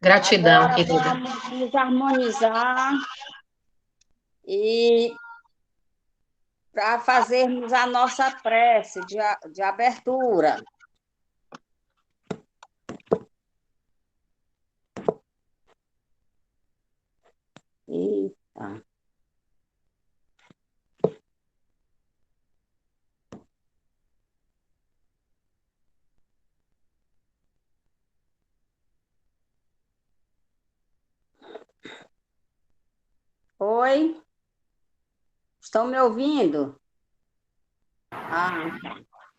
Gratidão, Agora querida. vamos nos harmonizar e para fazermos a nossa prece de abertura. Eita. Oi? Estão me ouvindo?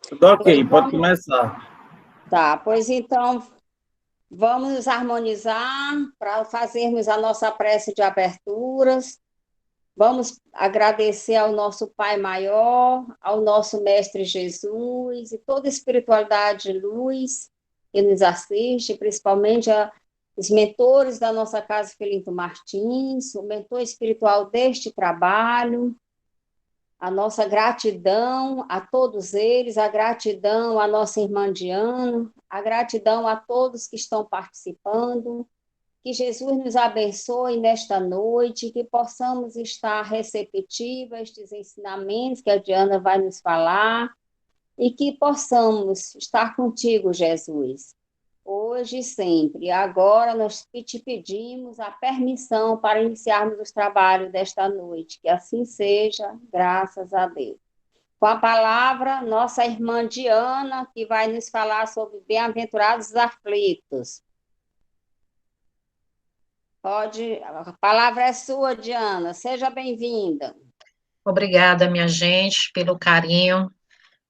Tudo ok, Pois pode vamos, começar. tá, pois então vamos nos harmonizar para fazermos a nossa prece de aberturas. Vamos agradecer ao nosso Pai Maior, ao nosso Mestre Jesus e toda a espiritualidade de luz que nos assiste, principalmente os mentores da nossa casa Felinto Martins, o mentor espiritual deste trabalho, a nossa gratidão a todos eles, a gratidão à nossa irmã Diana, a gratidão a todos que estão participando. Que Jesus nos abençoe nesta noite, que possamos estar receptivos a estes ensinamentos que a Diana vai nos falar e que possamos estar contigo, Jesus, hoje e sempre. Agora nós te pedimos a permissão para iniciarmos os trabalhos desta noite. Que assim seja, graças a Deus. Com a palavra, nossa irmã Diana, que vai nos falar sobre bem-aventurados aflitos. Pode, a palavra é sua, Diana. Seja bem-vinda. Obrigada, minha gente, pelo carinho.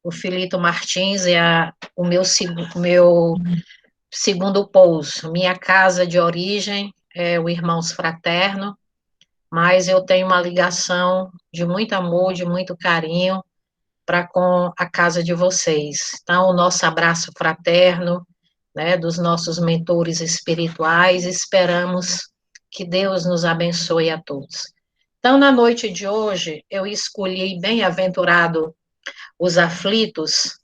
O Filito Martins é meu segundo pouso. Minha casa de origem é o Irmãos Fraterno, mas eu tenho uma ligação de muito amor, de muito carinho para com a casa de vocês. Então, o nosso abraço fraterno, né, dos nossos mentores espirituais, esperamos que Deus nos abençoe a todos. Então, na noite de hoje, eu escolhi Bem-aventurado os aflitos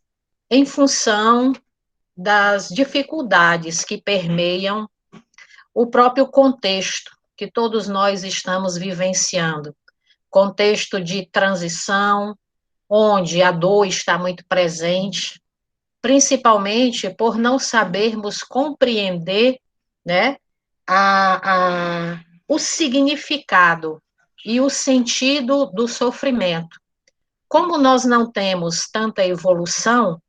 em função das dificuldades que permeiam o próprio contexto que todos nós estamos vivenciando. Contexto de transição, onde a dor está muito presente, principalmente por não sabermos compreender, né, o significado e o sentido do sofrimento. Como nós não temos tanta evolução,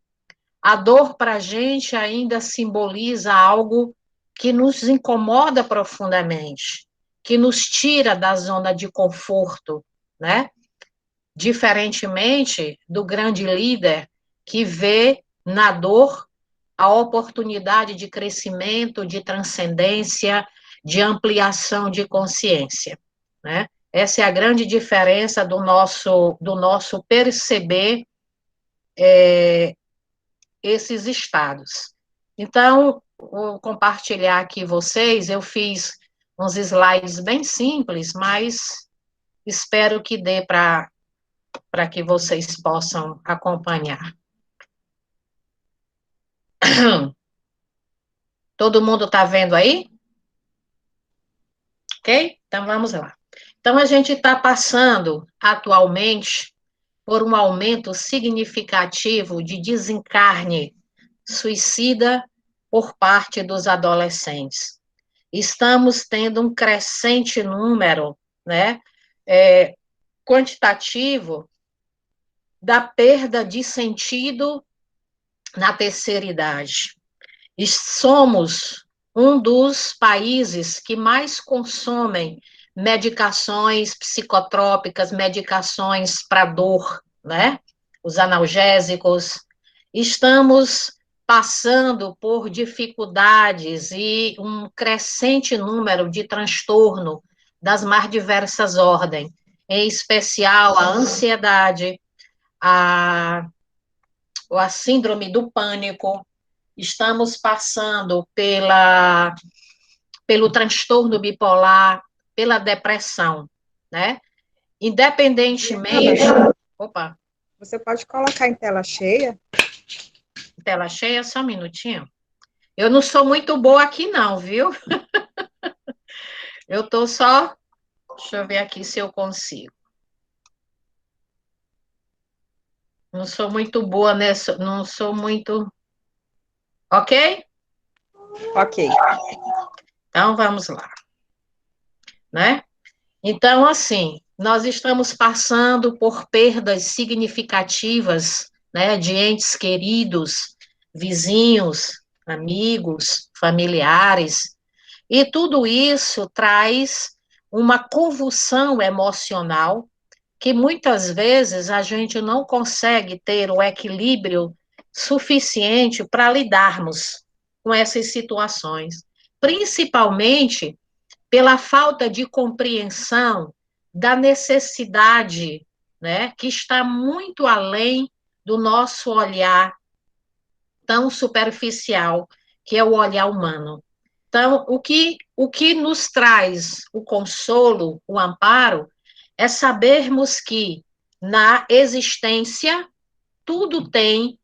a dor para a gente ainda simboliza algo que nos incomoda profundamente, que nos tira da zona de conforto, né? Diferentemente do grande líder que vê na dor a oportunidade de crescimento, de transcendência, de ampliação de consciência, né? Essa é a grande diferença do nosso perceber esses estados. Então, vou compartilhar aqui vocês, eu fiz uns slides bem simples, mas espero que dê para que vocês possam acompanhar. Todo mundo está vendo aí? Ok? Então vamos lá. Então a gente está passando atualmente por um aumento significativo de desencarne suicida por parte dos adolescentes. Estamos tendo um crescente número, né, quantitativo da perda de sentido na terceira idade. E somos um dos países que mais consomem medicações psicotrópicas, medicações para dor, né? Os analgésicos. Estamos passando por dificuldades e um crescente número de transtorno das mais diversas ordens, em especial a ansiedade, a, a síndrome do pânico. Estamos passando pelo transtorno bipolar, pela depressão, né? Independentemente. Opa, Você pode colocar em tela cheia? tela cheia, só um minutinho. Eu não sou muito boa aqui, não, viu? Eu tô só. Deixa eu ver aqui se eu consigo. Não sou muito boa nessa. Não sou muito. Ok? Ok. Então vamos lá, né? Então, assim, nós estamos passando por perdas significativas, né, de entes queridos, vizinhos, amigos, familiares, e tudo isso traz uma convulsão emocional que muitas vezes a gente não consegue ter o equilíbrio suficiente para lidarmos com essas situações, principalmente pela falta de compreensão da necessidade, né, que está muito além do nosso olhar tão superficial, que é o olhar humano. Então, o que nos traz o consolo, o amparo, é sabermos que na existência tudo tem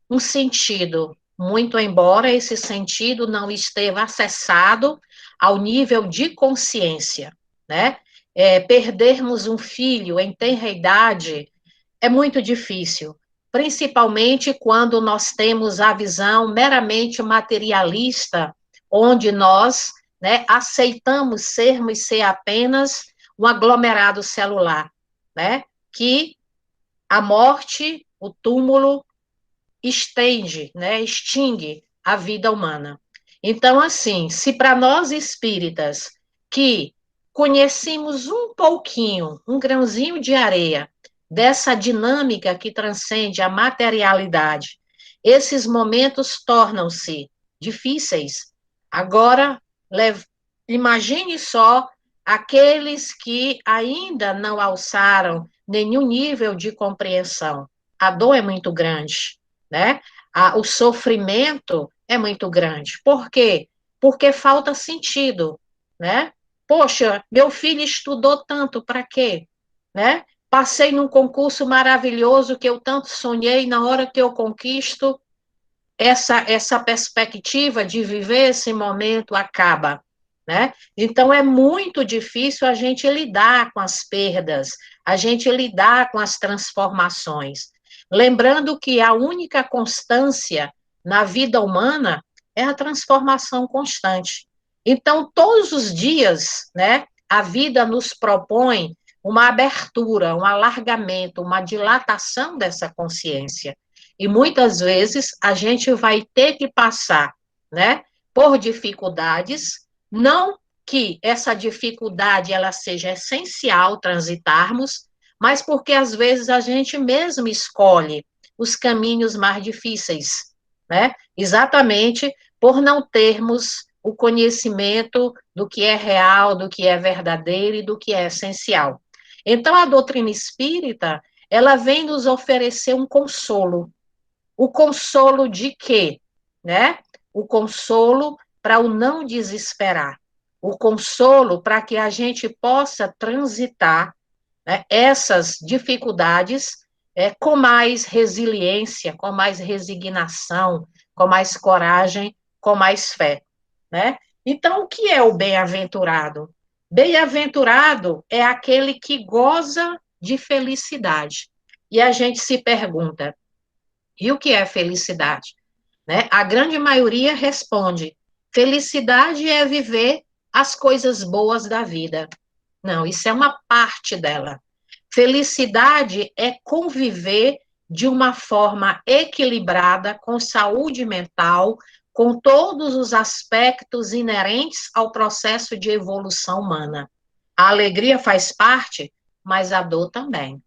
um sentido, muito embora esse sentido não esteja acessado ao nível de consciência, né? Perdermos um filho em tenra idade é muito difícil, principalmente quando nós temos a visão meramente materialista, onde nós, né, aceitamos ser apenas um aglomerado celular, né? Que a morte, o túmulo, estende, né, extingue a vida humana. Então, assim, se para nós espíritas que conhecemos um pouquinho, um grãozinho de areia dessa dinâmica que transcende a materialidade, esses momentos tornam-se difíceis. Agora, imagine só aqueles que ainda não alçaram nenhum nível de compreensão. A dor é muito grande, né? O sofrimento é muito grande. Por quê? Porque falta sentido, né? Poxa, meu filho estudou tanto, para quê? Né? Passei num concurso maravilhoso que eu tanto sonhei, na hora que eu conquisto, essa perspectiva de viver esse momento acaba, né? Então é muito difícil a gente lidar com as perdas, a gente lidar com as transformações. Lembrando que a única constância na vida humana é a transformação constante. Então, todos os dias, né, a vida nos propõe uma abertura, um alargamento, uma dilatação dessa consciência. E muitas vezes a gente vai ter que passar, né, por dificuldades, não que essa dificuldade ela seja essencial transitarmos, mas porque às vezes a gente mesmo escolhe os caminhos mais difíceis, né? Exatamente por não termos o conhecimento do que é real, do que é verdadeiro e do que é essencial. Então a doutrina espírita, ela vem nos oferecer um consolo. O consolo de quê? Né? O consolo para o não desesperar. O consolo para que a gente possa transitar, né, essas dificuldades com mais resiliência, com mais resignação, com mais coragem, com mais fé. Né? Então, o que é o bem-aventurado? Bem-aventurado é aquele que goza de felicidade. E a gente se pergunta, e o que é felicidade? Né? A grande maioria responde: felicidade é viver as coisas boas da vida. Não, isso é uma parte dela. Felicidade é conviver de uma forma equilibrada, com saúde mental, com todos os aspectos inerentes ao processo de evolução humana. A alegria faz parte, mas a dor também.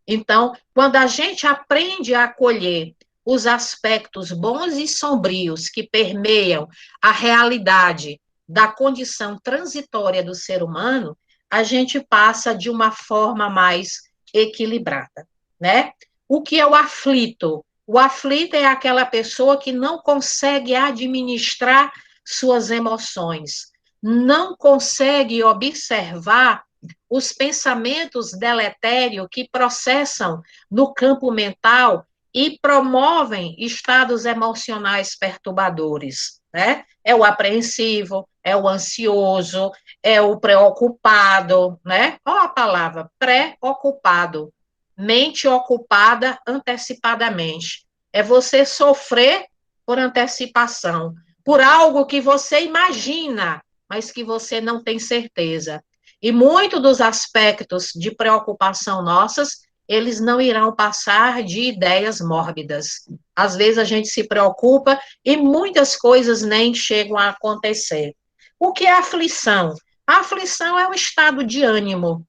Então, quando a gente aprende a acolher os aspectos bons e sombrios que permeiam a realidade da condição transitória do ser humano, a gente passa de uma forma mais equilibrada, né? O que é o aflito? O aflito é aquela pessoa que não consegue administrar suas emoções, não consegue observar os pensamentos deletérios que processam no campo mental e promovem estados emocionais perturbadores. né? É o apreensivo, é o ansioso, é o preocupado, né? Olha a palavra, preocupado. Mente ocupada antecipadamente. É você sofrer por antecipação, por algo que você imagina, mas que você não tem certeza. E muitos dos aspectos de preocupação nossas, eles não irão passar de ideias mórbidas. Às vezes a gente se preocupa e muitas coisas nem chegam a acontecer. O que é aflição? A aflição é um estado de ânimo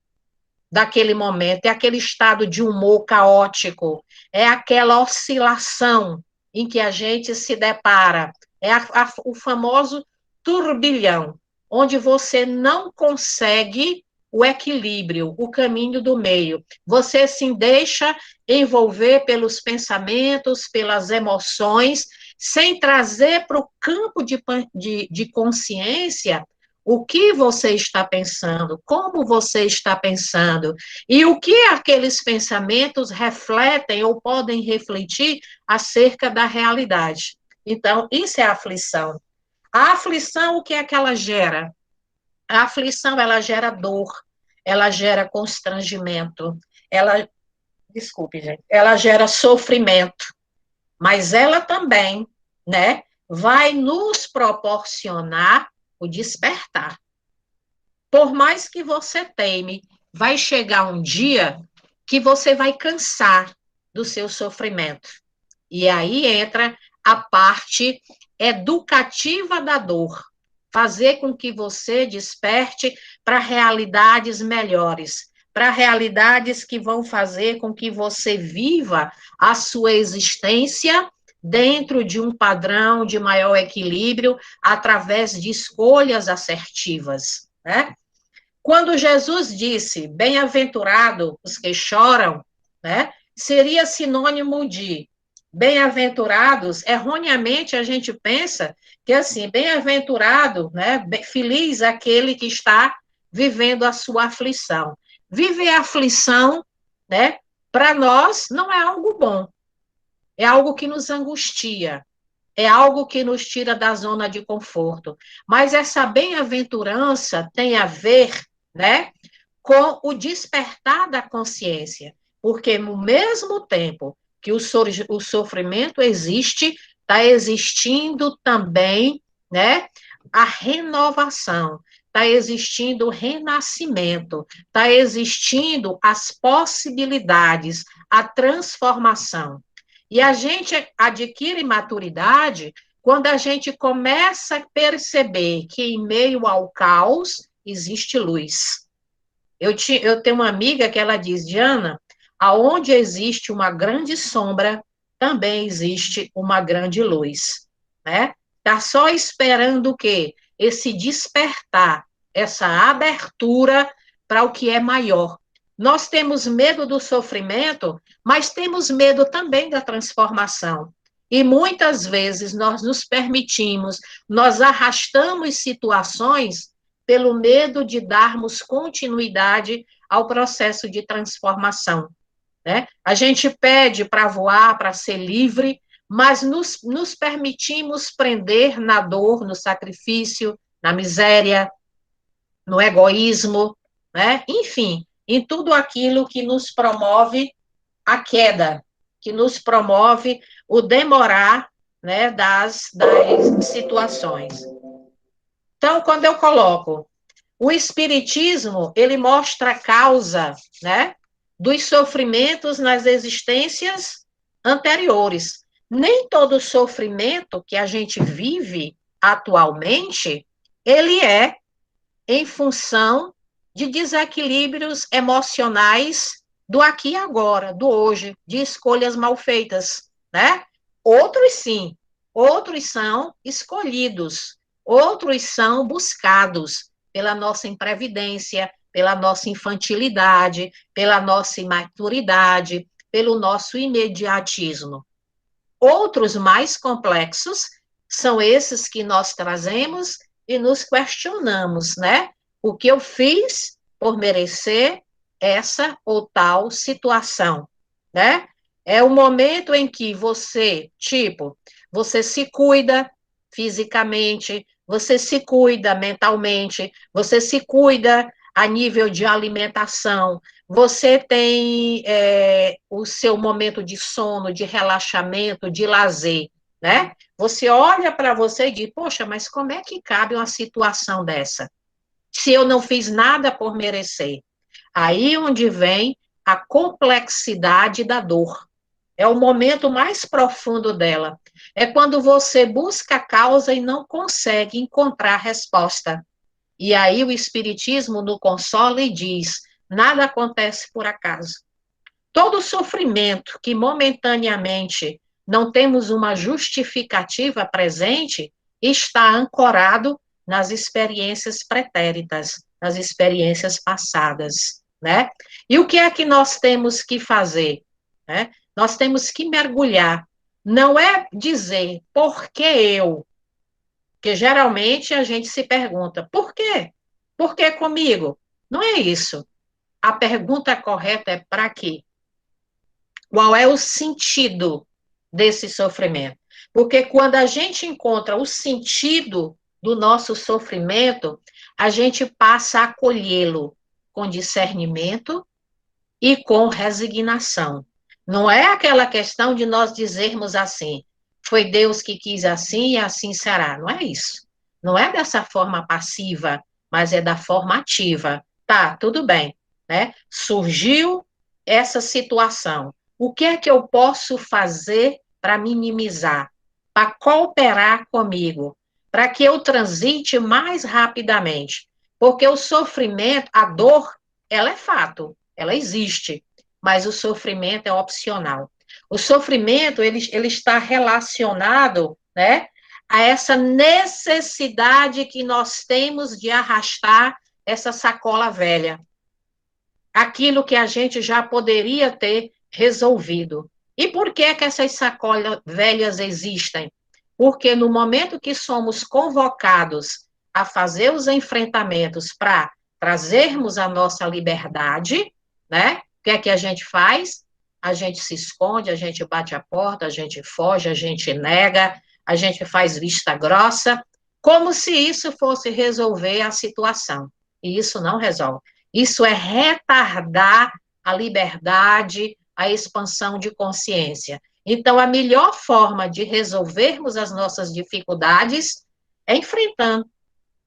daquele momento, é aquele estado de humor caótico, é aquela oscilação em que a gente se depara, é o famoso turbilhão, onde você não consegue o equilíbrio, o caminho do meio. Você se deixa envolver pelos pensamentos, pelas emoções, sem trazer para o campo de consciência o que você está pensando, como você está pensando, e o que aqueles pensamentos refletem ou podem refletir acerca da realidade. Então, isso é aflição. A aflição, o que é que ela gera? A aflição, ela gera dor, ela gera constrangimento, ela, desculpe, gente, ela gera sofrimento, mas ela também, né, vai nos proporcionar o despertar. Por mais que você teime, vai chegar um dia que você vai cansar do seu sofrimento. E aí entra a parte educativa da dor, fazer com que você desperte para realidades melhores, para realidades que vão fazer com que você viva a sua existência dentro de um padrão de maior equilíbrio, através de escolhas assertivas, né? Quando Jesus disse, bem-aventurado os que choram, né, seria sinônimo de bem-aventurados, erroneamente a gente pensa que assim, bem-aventurado, né, feliz aquele que está vivendo a sua aflição. Viver a aflição, né, para nós não é algo bom, é algo que nos angustia, é algo que nos tira da zona de conforto. Mas essa bem-aventurança tem a ver, né, com o despertar da consciência, porque no mesmo tempo que o sofrimento existe, está existindo também, né, a renovação, está existindo o renascimento, está existindo as possibilidades, a transformação. E a gente adquire maturidade quando a gente começa a perceber que em meio ao caos existe luz. Eu tenho uma amiga que ela diz, Diana, aonde existe uma grande sombra, também existe uma grande luz, né? Tá só esperando o quê? Esse despertar, essa abertura para o que é maior. Nós temos medo do sofrimento, mas temos medo também da transformação. E muitas vezes nós nos permitimos, nós arrastamos situações pelo medo de darmos continuidade ao processo de transformação, né? A gente pede para voar, para ser livre, mas nos permitimos prender na dor, no sacrifício, na miséria, no egoísmo, né? Enfim, em tudo aquilo que nos promove a queda, que nos promove o demorar, né, das situações. Então, quando eu coloco o espiritismo, ele mostra a causa, né, dos sofrimentos nas existências anteriores. Nem todo sofrimento que a gente vive atualmente, ele é em função de desequilíbrios emocionais do aqui e agora, do hoje, de escolhas mal feitas, né? Outros sim, outros são escolhidos, outros são buscados pela nossa imprevidência, pela nossa infantilidade, pela nossa imaturidade, pelo nosso imediatismo. Outros mais complexos são esses que nós trazemos e nos questionamos, né? O que eu fiz por merecer essa ou tal situação, né? É o momento em que você, tipo, você se cuida, fisicamente, você se cuida mentalmente, você se cuida a nível de alimentação, você tem o seu momento de sono, de relaxamento, de lazer, né? Você olha para você e diz, poxa, mas como é que cabe uma situação dessa? Se eu não fiz nada por merecer. Aí onde vem a complexidade da dor. É o momento mais profundo dela. É quando você busca a causa e não consegue encontrar a resposta. E aí o Espiritismo no consola e diz: nada acontece por acaso. Todo sofrimento que momentaneamente não temos uma justificativa presente está ancorado nas experiências pretéritas, nas experiências passadas, né? E o que é que nós temos que fazer, né? Nós temos que mergulhar. Não é dizer por que eu, porque geralmente a gente se pergunta por quê? Por que comigo? Não é isso. A pergunta correta é para quê? Qual é o sentido desse sofrimento? Porque quando a gente encontra o sentido do nosso sofrimento, a gente passa a acolhê-lo com discernimento e com resignação. Não é aquela questão de nós dizermos assim, foi Deus que quis assim e assim será. Não é isso. Não é dessa forma passiva, mas é da forma ativa. Tá, tudo bem, né? Surgiu essa situação. O que é que eu posso fazer para minimizar, para cooperar comigo, para que eu transite mais rapidamente? Porque o sofrimento, a dor, ela é fato, ela existe, mas o sofrimento é opcional. O sofrimento, ele está relacionado, né, a essa necessidade que nós temos de arrastar essa sacola velha. Aquilo que a gente já poderia ter resolvido. E por que que essas sacolas velhas existem? Porque no momento que somos convocados a fazer os enfrentamentos para trazermos a nossa liberdade, né? O que é que a gente faz? A gente se esconde, a gente bate a porta, a gente foge, a gente nega, a gente faz vista grossa, como se isso fosse resolver a situação. E isso não resolve. Isso é retardar a liberdade, a expansão de consciência. Então, a melhor forma de resolvermos as nossas dificuldades é enfrentando.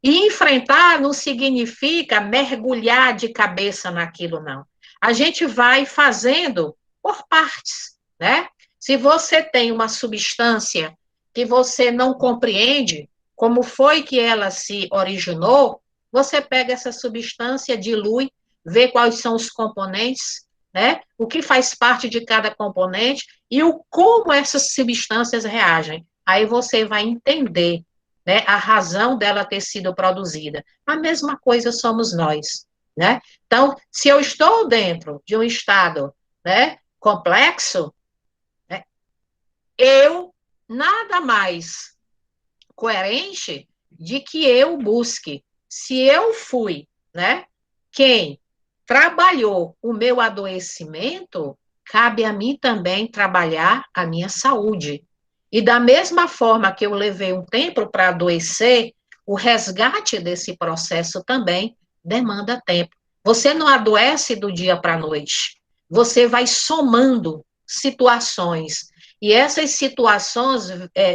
E enfrentar não significa mergulhar de cabeça naquilo, não. A gente vai fazendo por partes, né? Se você tem uma substância que você não compreende como foi que ela se originou, você pega essa substância, dilui, vê quais são os componentes, né? O que faz parte de cada componente e o como essas substâncias reagem. Aí você vai entender, né, a razão dela ter sido produzida. A mesma coisa somos nós, né? Então, se eu estou dentro de um estado, né, complexo, né, eu nada mais coerente de que eu busque. Se eu fui, né, quem trabalhou o meu adoecimento, cabe a mim também trabalhar a minha saúde. E da mesma forma que eu levei um tempo para adoecer, o resgate desse processo também demanda tempo. Você não adoece do dia para a noite. Você vai somando situações. E essas situações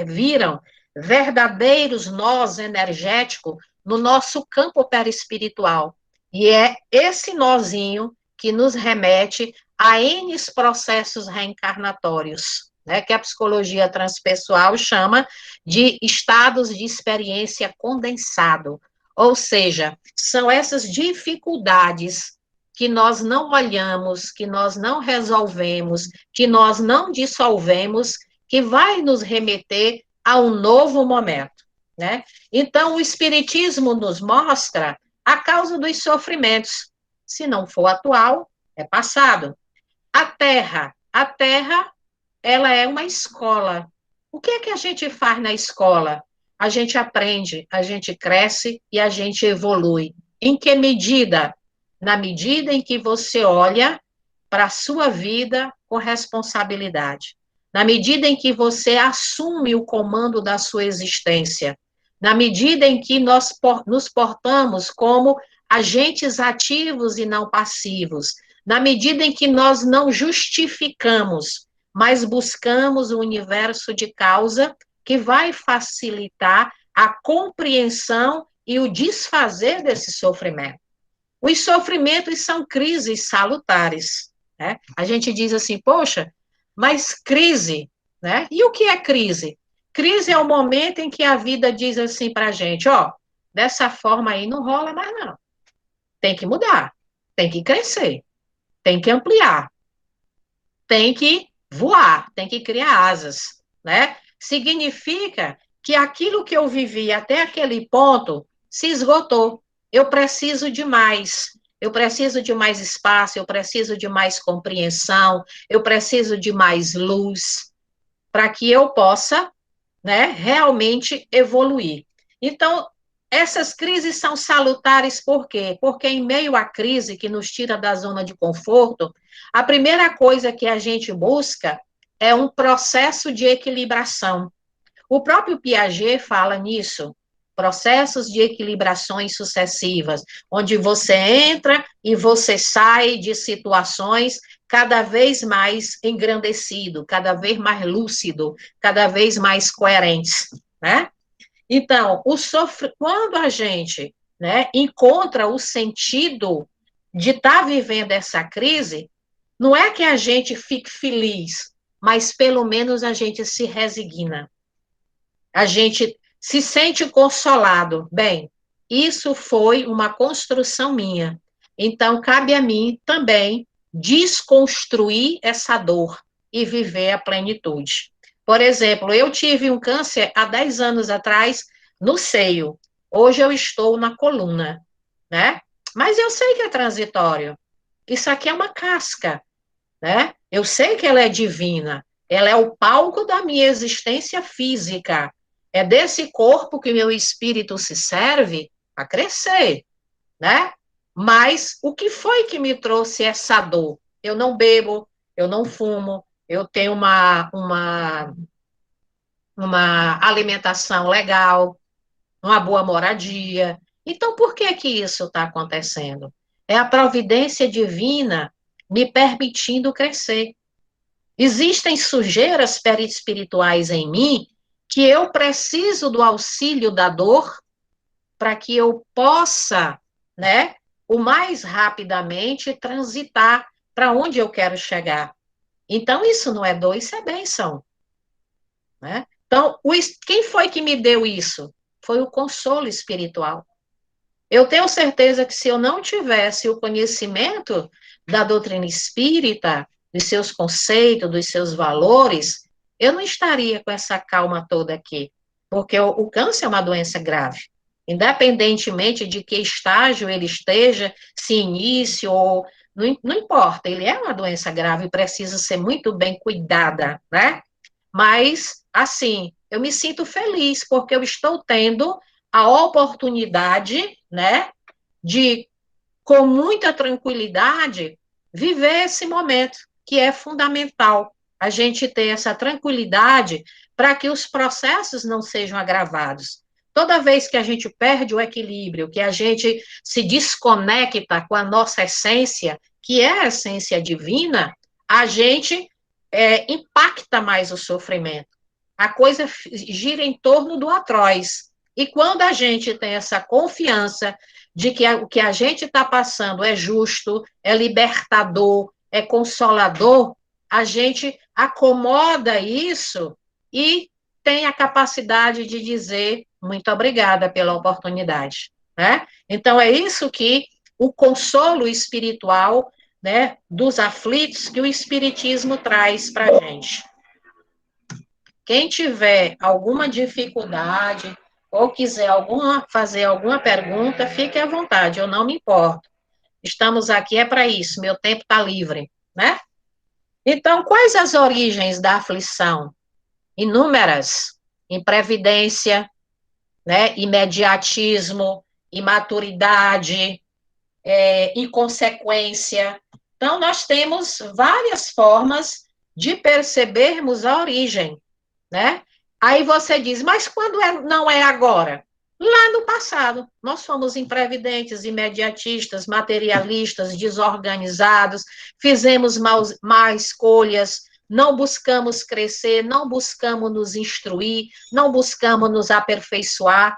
viram verdadeiros nós energéticos no nosso campo perispiritual. E é esse nozinho que nos remete a N processos reencarnatórios, né, que a psicologia transpessoal chama de estados de experiência condensado. Ou seja, são essas dificuldades que nós não olhamos, que nós não resolvemos, que nós não dissolvemos, que vai nos remeter a um novo momento, né? Então, o Espiritismo nos mostra a causa dos sofrimentos. Se não for atual, é passado. A Terra, ela é uma escola. O que é que a gente faz na escola? A gente aprende, a gente cresce e a gente evolui. Em que medida? Na medida em que você olha para a sua vida com responsabilidade. na medida em que você assume o comando da sua existência, na medida em que nós nos portamos como agentes ativos e não passivos, na medida em que nós não justificamos, mas buscamos o universo de causa que vai facilitar a compreensão e o desfazer desse sofrimento. Os sofrimentos são crises salutares, né? A gente diz assim, poxa, mas crise, né? E o que é crise? Crise é o momento em que a vida diz assim para a gente, ó, dessa forma aí não rola mais não. Tem que mudar, tem que crescer, tem que ampliar, tem que voar, tem que criar asas, né? Significa que aquilo que eu vivi até aquele ponto se esgotou. Eu preciso de mais. Eu preciso de mais espaço, eu preciso de mais compreensão, eu preciso de mais luz para que eu possa, né, realmente evoluir. Então, essas crises são salutares por quê? Porque em meio à crise que nos tira da zona de conforto, a primeira coisa que a gente busca é um processo de equilibração. O próprio Piaget fala nisso, processos de equilibrações sucessivas, onde você entra e você sai de situações cada vez mais engrandecido, cada vez mais lúcido, cada vez mais coerentes, né? Então, quando a gente, né, encontra o sentido de estar vivendo essa crise, não é que a gente fique feliz, mas pelo menos a gente se resigna. A gente se sente consolado. Bem, isso foi uma construção minha. Então, cabe a mim também desconstruir essa dor e viver a plenitude. Por exemplo, eu tive um câncer há 10 anos atrás no seio. Hoje eu estou na coluna, né? Mas eu sei que é transitório. Isso aqui é uma casca, né? Eu sei que ela é divina. Ela é o palco da minha existência física. É desse corpo que meu espírito se serve a crescer, né? Mas o que foi que me trouxe essa dor? Eu não bebo, eu não fumo, eu tenho uma alimentação legal, uma boa moradia. Então, por que que isso está acontecendo? É a providência divina me permitindo crescer. Existem sujeiras perispirituais em mim que eu preciso do auxílio da dor para que eu possa, né, o mais rapidamente transitar para onde eu quero chegar. Então, isso não é dor, isso é bênção, né? Então, quem foi que me deu isso? Foi o consolo espiritual. Eu tenho certeza que se eu não tivesse o conhecimento da doutrina espírita, dos seus conceitos, dos seus valores, eu não estaria com essa calma toda aqui. Porque o câncer é uma doença grave. Independentemente de que estágio ele esteja, se início ou. Não importa, ele é uma doença grave e precisa ser muito bem cuidada, né? Mas, assim, eu me sinto feliz porque eu estou tendo a oportunidade, né, de, com muita tranquilidade, viver esse momento, que é fundamental. A gente ter essa tranquilidade para que os processos não sejam agravados. Toda vez que a gente perde o equilíbrio, que a gente se desconecta com a nossa essência, que é a essência divina, a gente impacta mais o sofrimento. A coisa gira em torno do atroz. E quando a gente tem essa confiança de que o que a gente está passando é justo, é libertador, é consolador, a gente acomoda isso e tem a capacidade de dizer muito obrigada pela oportunidade, né? Então, é isso que o consolo espiritual, né, dos aflitos que o Espiritismo traz para a gente. Quem tiver alguma dificuldade ou quiser fazer alguma pergunta, fique à vontade, eu não me importo. Estamos aqui é para isso, meu tempo está livre, né? Então, quais as origens da aflição? Inúmeras. Imprevidência, né? Imediatismo, imaturidade, inconsequência. Então, nós temos várias formas de percebermos a origem, né? Aí você diz, mas quando não é agora? Lá no passado, nós fomos imprevidentes, imediatistas, materialistas, desorganizados, fizemos má escolhas, não buscamos crescer, não buscamos nos instruir, não buscamos nos aperfeiçoar,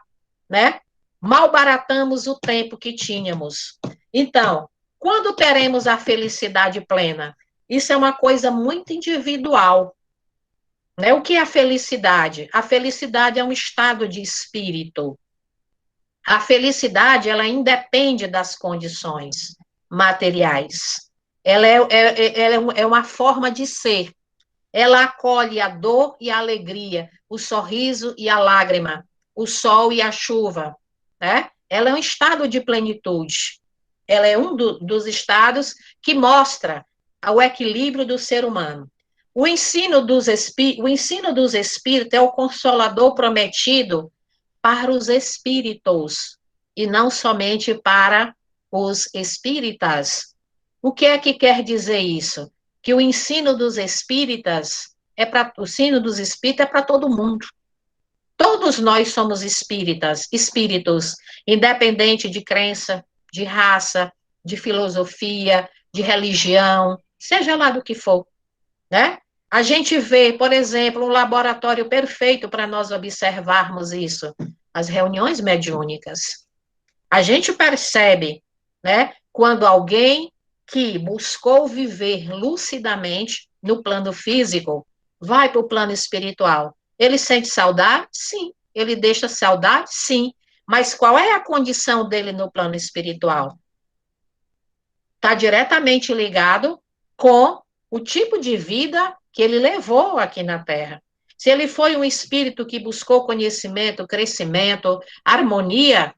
né? Malbaratamos o tempo que tínhamos. Então, quando teremos a felicidade plena? Isso é uma coisa muito individual, né? O que é a felicidade? A felicidade é um estado de espírito. A felicidade, ela independe das condições materiais. Ela é uma forma de ser. Ela acolhe a dor e a alegria, o sorriso e a lágrima, o sol e a chuva, né? Ela é um estado de plenitude. Ela é dos estados que mostra o equilíbrio do ser humano. O ensino dos espíritos é o consolador prometido para os espíritos e não somente para os espíritas. O que é que quer dizer isso? Que o ensino dos espíritas o ensino dos espíritos é para todo mundo. Todos nós somos espíritos, independente de crença, de raça, de filosofia, de religião, seja lá do que for, né? A gente vê, por exemplo, um laboratório perfeito para nós observarmos isso, as reuniões mediúnicas. A gente percebe, né, quando alguém que buscou viver lucidamente no plano físico vai para o plano espiritual. Ele sente saudade? Sim. Ele deixa saudade? Sim. Mas qual é a condição dele no plano espiritual? Está diretamente ligado com o tipo de vida que ele levou aqui na Terra. Se ele foi um espírito que buscou conhecimento, crescimento, harmonia,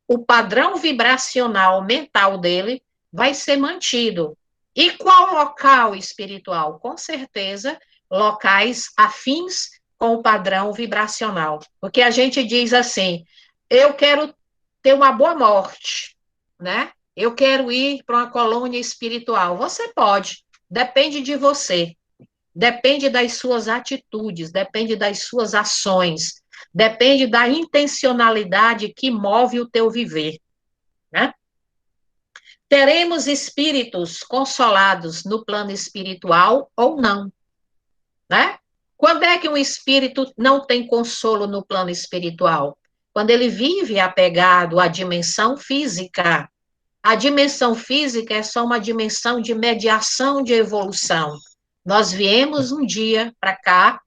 o padrão vibracional mental dele vai ser mantido. E qual local espiritual? Com certeza, locais afins com o padrão vibracional. Porque a gente diz assim: eu quero ter uma boa morte, né? Eu quero ir para uma colônia espiritual. Você pode, depende de você. Depende das suas atitudes, depende das suas ações, depende da intencionalidade que move o teu viver, né? Teremos espíritos consolados no plano espiritual ou não, né? Quando é que um espírito não tem consolo no plano espiritual? Quando ele vive apegado à dimensão física. A dimensão física é só uma dimensão de mediação de evolução. Nós viemos um dia para cá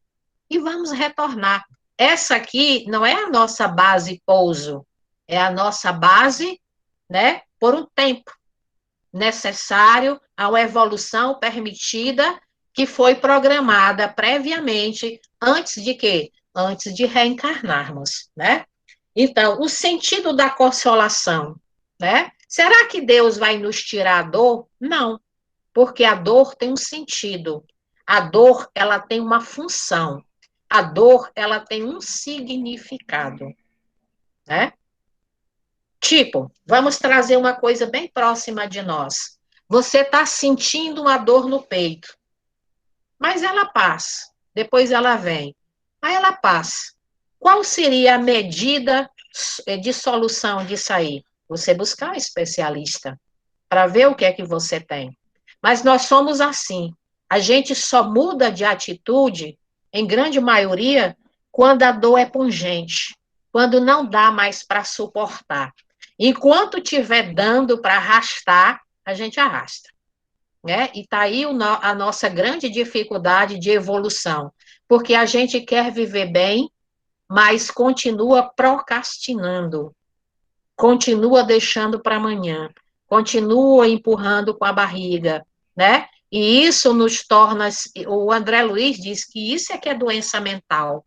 e vamos retornar. Essa aqui não é a nossa base pouso, é a nossa base, né, por um tempo necessário a uma evolução permitida que foi programada previamente antes de quê? Antes de reencarnarmos, né? Então, o sentido da consolação, né? Será que Deus vai nos tirar a dor? Não, porque a dor tem um sentido. A dor, ela tem uma função. A dor, ela tem um significado, né? Tipo, vamos trazer uma coisa bem próxima de nós. Você está sentindo uma dor no peito, mas ela passa, depois ela vem, aí ela passa. Qual seria a medida de solução disso aí? Você buscar um especialista para ver o que é que você tem. Mas nós somos assim. A gente só muda de atitude, em grande maioria, quando a dor é pungente, quando não dá mais para suportar. Enquanto estiver dando para arrastar, a gente arrasta, né? E está aí a nossa grande dificuldade de evolução, porque a gente quer viver bem, mas continua procrastinando, continua deixando para amanhã, continua empurrando com a barriga, né? E isso nos torna, o André Luiz diz que isso é que é doença mental,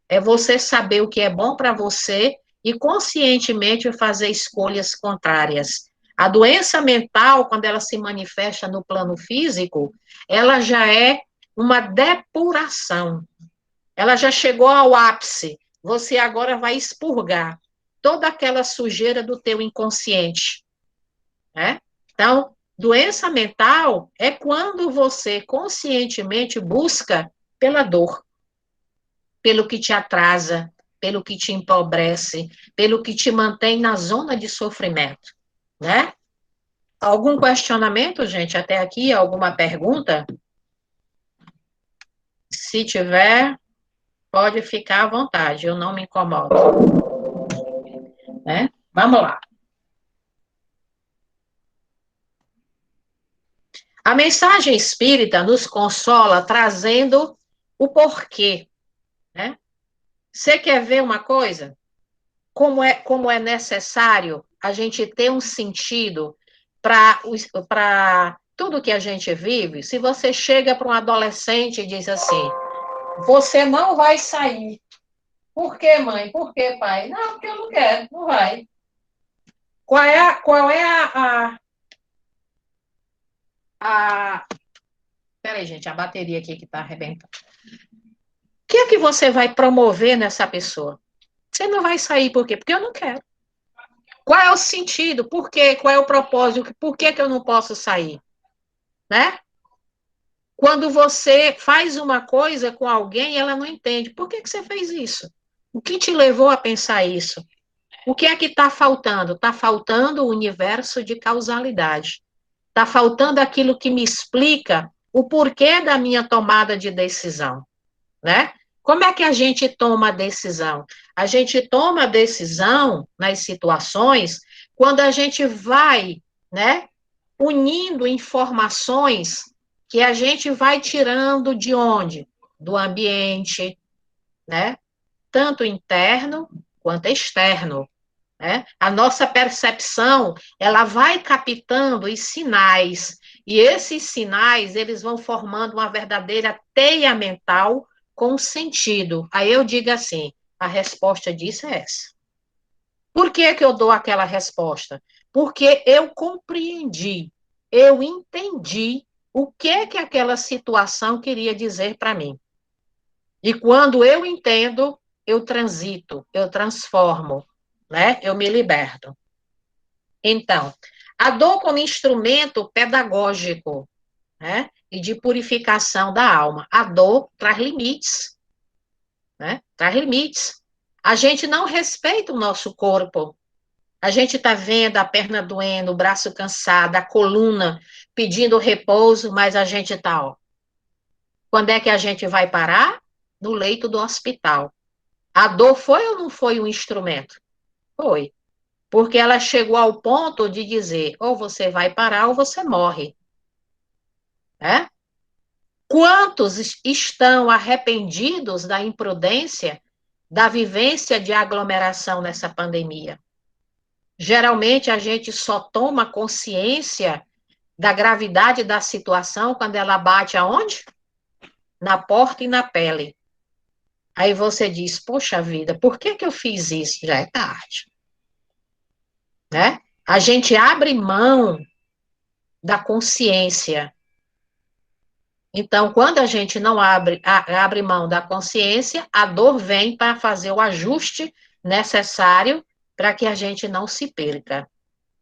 é você saber o que é bom para você e conscientemente fazer escolhas contrárias. A doença mental, quando ela se manifesta no plano físico, ela já é uma depuração. Ela já chegou ao ápice. Você agora vai expurgar toda aquela sujeira do teu inconsciente, né? Então, Doença mental é quando você conscientemente busca pela dor, pelo que te atrasa, pelo que te empobrece, pelo que te mantém na zona de sofrimento, né? Algum questionamento, gente, até aqui? Alguma pergunta? Se tiver, pode ficar à vontade, eu não me incomodo, né? Vamos lá. A mensagem espírita nos consola trazendo o porquê, né? Você quer ver uma coisa? Como é necessário a gente ter um sentido para tudo que a gente vive? Se você chega para um adolescente e diz assim, você não vai sair. Por quê, mãe? Por quê, pai? Não, porque eu não quero, não vai. Qual é a... Peraí, gente, a bateria aqui que está arrebentando. O que é que você vai promover nessa pessoa? Você não vai sair, por quê? Porque eu não quero. Qual é o sentido? Por quê? Qual é o propósito? Por que que eu não posso sair? Né? Quando você faz uma coisa com alguém, ela não entende. Por que que você fez isso? O que te levou a pensar isso? O que é que está faltando? Está faltando o universo de causalidade. Está faltando aquilo que me explica o porquê da minha tomada de decisão, né? Como é que a gente toma a decisão? A gente toma a decisão nas situações quando a gente vai, né, unindo informações que a gente vai tirando de onde? Do ambiente, né? Tanto interno quanto externo, né? A nossa percepção, ela vai captando os sinais, e esses sinais, eles vão formando uma verdadeira teia mental com sentido. Aí eu digo assim, a resposta disso é essa. Por que que eu dou aquela resposta? Porque eu compreendi, eu entendi o que aquela situação queria dizer para mim. E quando eu entendo, eu transito, eu transformo, né? Eu me liberto. Então, a dor como instrumento pedagógico, né? E de purificação da alma. A dor traz limites, né? Traz limites. A gente não respeita o nosso corpo. A gente está vendo a perna doendo, o braço cansado, a coluna pedindo repouso, mas a gente está, ó. Quando é que a gente vai parar? No leito do hospital. A dor foi ou não foi um instrumento? Foi. Porque ela chegou ao ponto de dizer, ou você vai parar ou você morre. Né? Quantos estão arrependidos da imprudência, da vivência de aglomeração nessa pandemia? Geralmente a gente só toma consciência da gravidade da situação quando ela bate aonde? Na porta e na pele. Aí você diz, poxa vida, por que que eu fiz isso? Já é tarde, né? A gente abre mão da consciência. Então, quando a gente não abre mão da consciência, a dor vem para fazer o ajuste necessário para que a gente não se perca,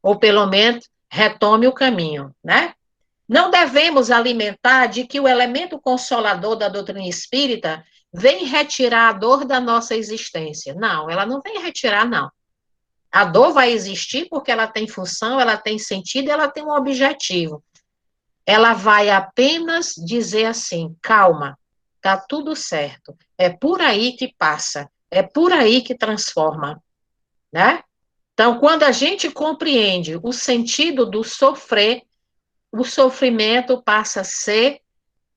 ou pelo menos retome o caminho, né? Não devemos alimentar de que o elemento consolador da doutrina espírita vem retirar a dor da nossa existência. Não, ela não vem retirar, não. A dor vai existir porque ela tem função, ela tem sentido, ela tem um objetivo. Ela vai apenas dizer assim: calma, tá tudo certo. É por aí que passa, é por aí que transforma, né? Então, quando a gente compreende o sentido do sofrer, o sofrimento passa a ser,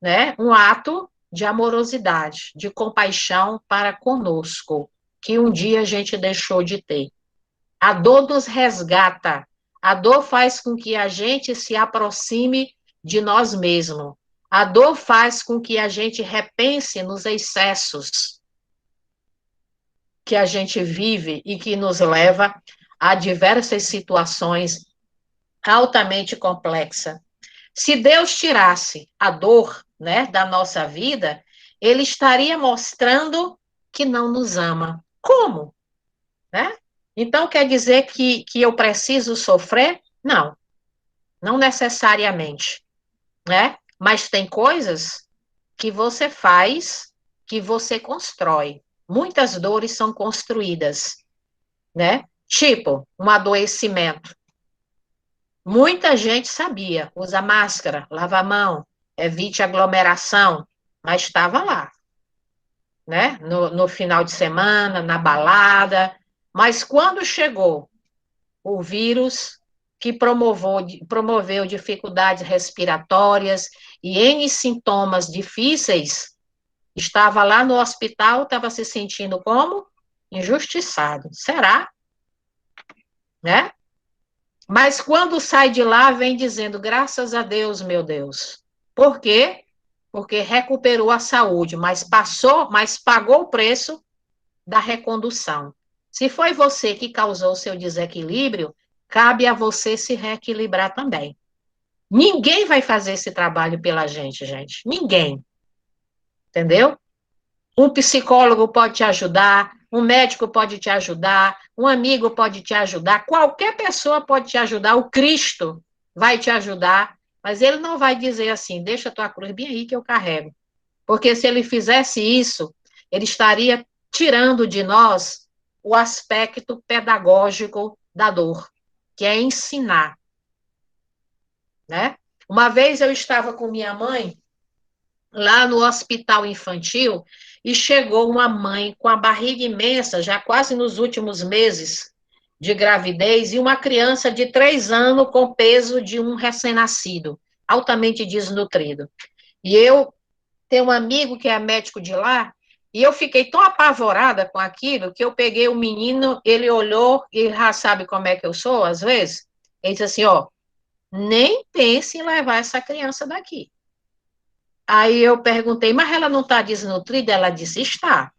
né, um ato de amorosidade, de compaixão para conosco, que um dia a gente deixou de ter. A dor nos resgata, a dor faz com que a gente se aproxime de nós mesmos. A dor faz com que a gente repense nos excessos que a gente vive e que nos leva a diversas situações altamente complexas. Se Deus tirasse a dor, né, da nossa vida, ele estaria mostrando que não nos ama. Como? Né? Então, quer dizer que eu preciso sofrer? Não. não necessariamente, né? Mas tem coisas que você faz, que você constrói. Muitas dores são construídas, né? Tipo, um adoecimento. Muita gente sabia, usa máscara, lava a mão, evite aglomeração, mas estava lá, né? No final de semana, na balada. Mas quando chegou o vírus que promoveu dificuldades respiratórias e N sintomas difíceis, estava lá no hospital, estava se sentindo como? Injustiçado. Será? Né? Mas quando sai de lá, vem dizendo, graças a Deus, meu Deus. Por quê? Porque recuperou a saúde, mas pagou o preço da recondução. Se foi você que causou o seu desequilíbrio, cabe a você se reequilibrar também. Ninguém vai fazer esse trabalho pela gente, gente. Ninguém. Entendeu? Um psicólogo pode te ajudar, um médico pode te ajudar, um amigo pode te ajudar, qualquer pessoa pode te ajudar, o Cristo vai te ajudar, mas ele não vai dizer assim, deixa a tua cruz bem aí que eu carrego. Porque se ele fizesse isso, ele estaria tirando de nós o aspecto pedagógico da dor, que é ensinar, né? Uma vez eu estava com minha mãe lá no hospital infantil e chegou uma mãe com a barriga imensa, já quase nos últimos meses de gravidez, e uma criança de 3 anos com peso de um recém-nascido, altamente desnutrido. E eu tenho um amigo que é médico de lá, e eu fiquei tão apavorada com aquilo que eu peguei o menino, ele olhou, e já sabe como é que eu sou, às vezes, ele disse assim, ó, nem pense em levar essa criança daqui. Aí eu perguntei, mas ela não está desnutrida? Ela disse, está.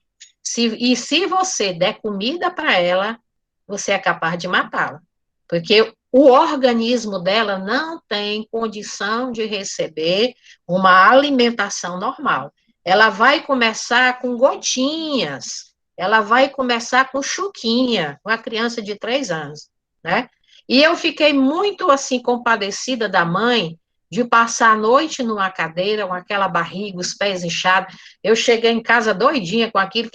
E se você der comida para ela, você é capaz de matá-la. Porque o organismo dela não tem condição de receber uma alimentação normal. Ela vai começar com gotinhas, ela vai começar com chuquinha, uma criança de 3 anos, né? E eu fiquei muito, assim, compadecida da mãe, de passar a noite numa cadeira, com aquela barriga, os pés inchados. Eu cheguei em casa doidinha com aquilo,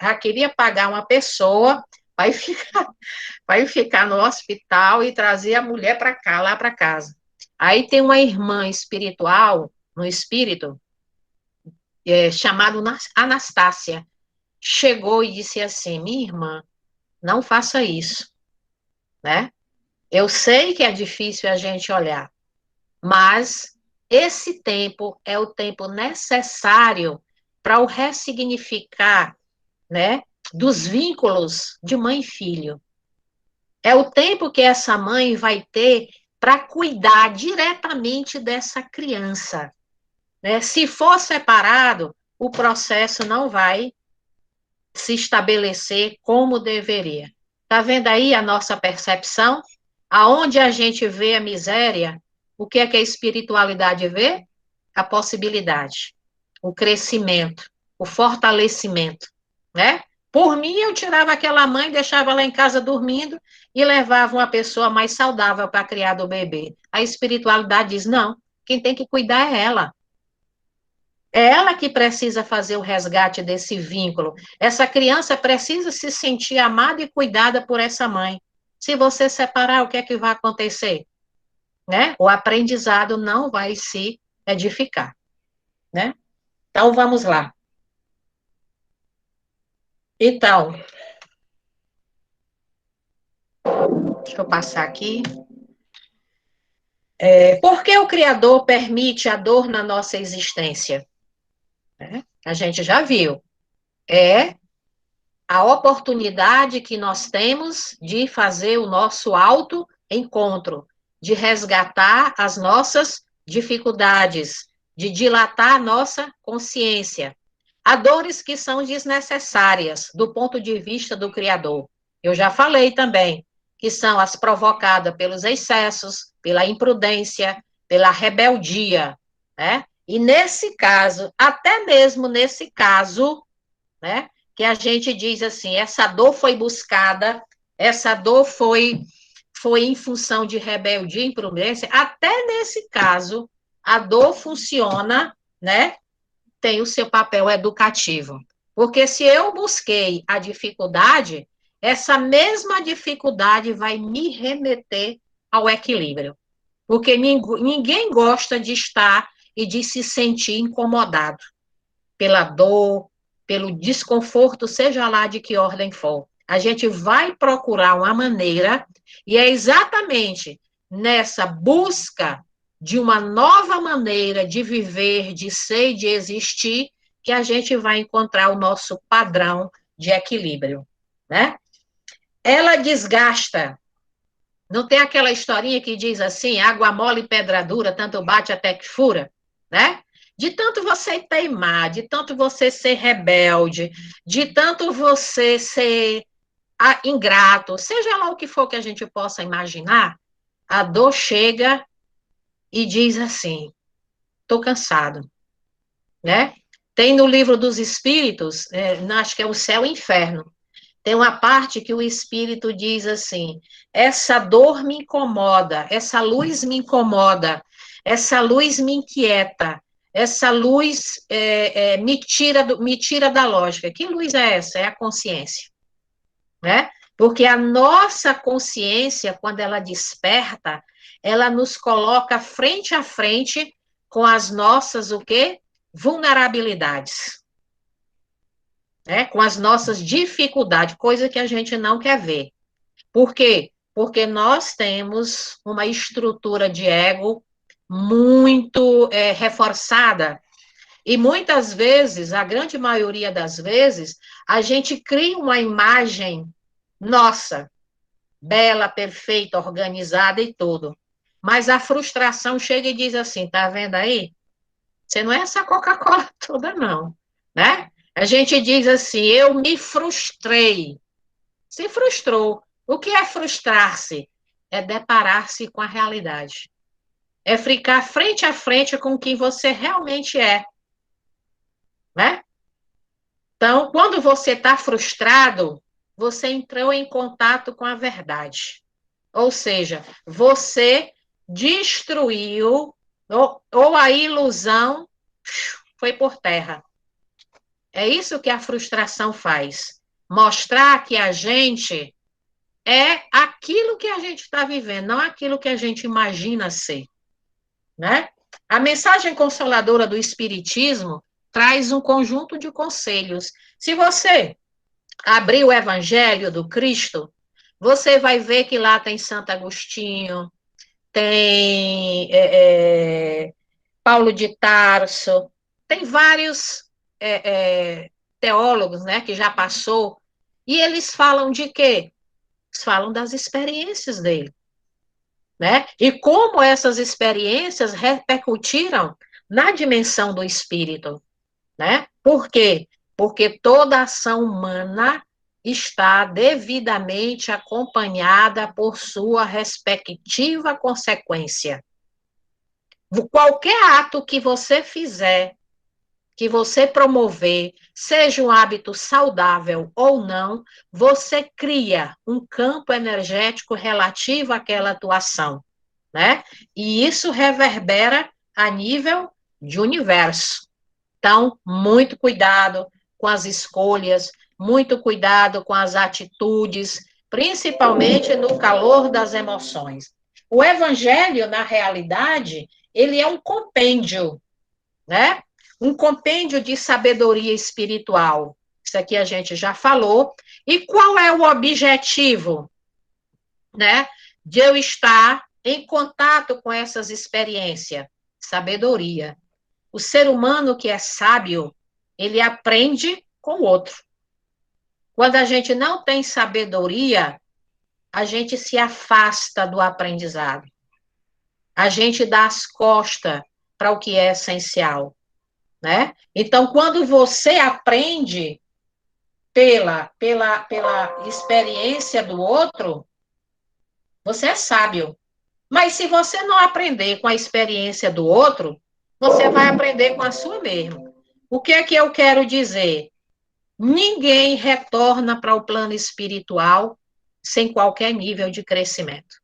já queria pagar uma pessoa para ir ficar no hospital e trazer a mulher para cá, lá para casa. Aí tem uma irmã espiritual, no espírito, chamada Anastácia, chegou e disse assim, minha irmã, não faça isso, né? Eu sei que é difícil a gente olhar, mas esse tempo é o tempo necessário para o ressignificar, né, dos vínculos de mãe e filho. É o tempo que essa mãe vai ter para cuidar diretamente dessa criança, né? Se for separado, o processo não vai se estabelecer como deveria. Está vendo aí a nossa percepção? Aonde a gente vê a miséria, o que é que a espiritualidade vê? A possibilidade, o crescimento, o fortalecimento, né? Por mim, eu tirava aquela mãe, deixava ela em casa dormindo e levava uma pessoa mais saudável para criar do bebê. A espiritualidade diz: não, quem tem que cuidar é ela. É ela que precisa fazer o resgate desse vínculo. Essa criança precisa se sentir amada e cuidada por essa mãe. Se você separar, o que é que vai acontecer? Né? O aprendizado não vai se edificar, né? Então, vamos lá. Então, deixa eu passar aqui. Por que o Criador permite a dor na nossa existência? A gente já viu. É a oportunidade que nós temos de fazer o nosso autoencontro, de resgatar as nossas dificuldades, de dilatar a nossa consciência. Há dores que são desnecessárias do ponto de vista do Criador. Eu já falei também que são as provocadas pelos excessos, pela imprudência, pela rebeldia, né? E nesse caso, até mesmo nesse caso, né, que a gente diz assim, essa dor foi buscada, essa dor foi foi em função de rebeldia e imprudência, até nesse caso, a dor funciona, né? Tem o seu papel educativo. Porque se eu busquei a dificuldade, essa mesma dificuldade vai me remeter ao equilíbrio. Porque ninguém gosta de estar e de se sentir incomodado pela dor, pelo desconforto, seja lá de que ordem for. A gente vai procurar uma maneira, e é exatamente nessa busca de uma nova maneira de viver, de ser e de existir, que a gente vai encontrar o nosso padrão de equilíbrio, né? Ela desgasta. Não tem aquela historinha que diz assim, água mole e pedra dura, tanto bate até que fura, né? De tanto você teimar, de tanto você ser rebelde, de tanto você ser ingrato, seja lá o que for que a gente possa imaginar, a dor chega e diz assim, estou cansado, né? Tem no livro dos Espíritos, acho que é o Céu e o Inferno, tem uma parte que o Espírito diz assim, essa dor me incomoda, essa luz me incomoda, essa luz me inquieta, essa luz me tira da lógica. Que luz é essa? É a consciência, né? Porque a nossa consciência, quando ela desperta, ela nos coloca frente a frente com as nossas, o quê? Vulnerabilidades, né? Com as nossas dificuldades, coisa que a gente não quer ver. Por quê? Porque nós temos uma estrutura de ego muito reforçada. E muitas vezes, a grande maioria das vezes, a gente cria uma imagem nossa, bela, perfeita, organizada e tudo. Mas a frustração chega e diz assim, tá vendo aí? Você não é essa Coca-Cola toda, não, né? A gente diz assim, eu me frustrei. Se frustrou. O que é frustrar-se? É deparar-se com a realidade. É ficar frente a frente com quem você realmente é, né? Então, quando você está frustrado, você entrou em contato com a verdade. Ou seja, você destruiu, ou a ilusão foi por terra. É isso que a frustração faz. Mostrar que a gente é aquilo que a gente está vivendo, não aquilo que a gente imagina ser, né? A mensagem consoladora do Espiritismo traz um conjunto de conselhos. Se você abrir o Evangelho do Cristo, você vai ver que lá tem Santo Agostinho, tem Paulo de Tarso, tem vários teólogos, né, que já passou, e eles falam de quê? Eles falam das experiências dele, né? E como essas experiências repercutiram na dimensão do espírito, né? Por quê? Porque toda ação humana está devidamente acompanhada por sua respectiva consequência. Qualquer ato que você fizer, que você promover, seja um hábito saudável ou não, você cria um campo energético relativo àquela atuação, né? E isso reverbera a nível de universo. Então, muito cuidado com as escolhas, muito cuidado com as atitudes, principalmente no calor das emoções. O evangelho, na realidade, ele é um compêndio, né? Um compêndio de sabedoria espiritual. Isso aqui a gente já falou. E qual é o objetivo, né? De eu estar em contato com essas experiências? Sabedoria. O ser humano que é sábio, ele aprende com o outro. Quando a gente não tem sabedoria, a gente se afasta do aprendizado. A gente dá as costas para o que é essencial, né? Então, quando você aprende pela experiência do outro, você é sábio. Mas se você não aprender com a experiência do outro, você vai aprender com a sua mesmo. O que é que eu quero dizer? Ninguém retorna para o plano espiritual sem qualquer nível de crescimento.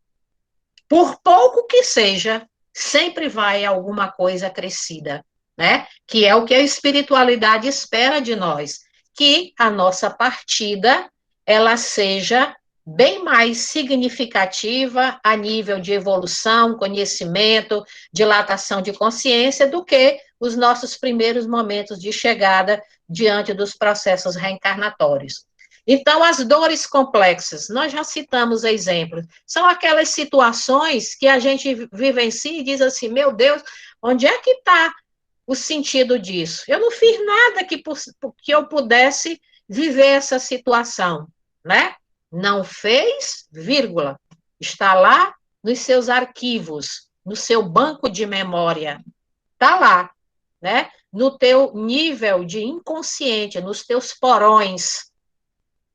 Por pouco que seja, sempre vai alguma coisa crescida, né? Que é o que a espiritualidade espera de nós, que a nossa partida ela seja bem mais significativa a nível de evolução, conhecimento, dilatação de consciência do que os nossos primeiros momentos de chegada diante dos processos reencarnatórios. Então, as dores complexas, nós já citamos exemplos, são aquelas situações que a gente vivencia e diz assim, meu Deus, onde é que está o sentido disso? Eu não fiz nada que eu pudesse viver essa situação, né? Não fez, vírgula. Está lá nos seus arquivos, no seu banco de memória. Está lá, né? No teu nível de inconsciente, nos teus porões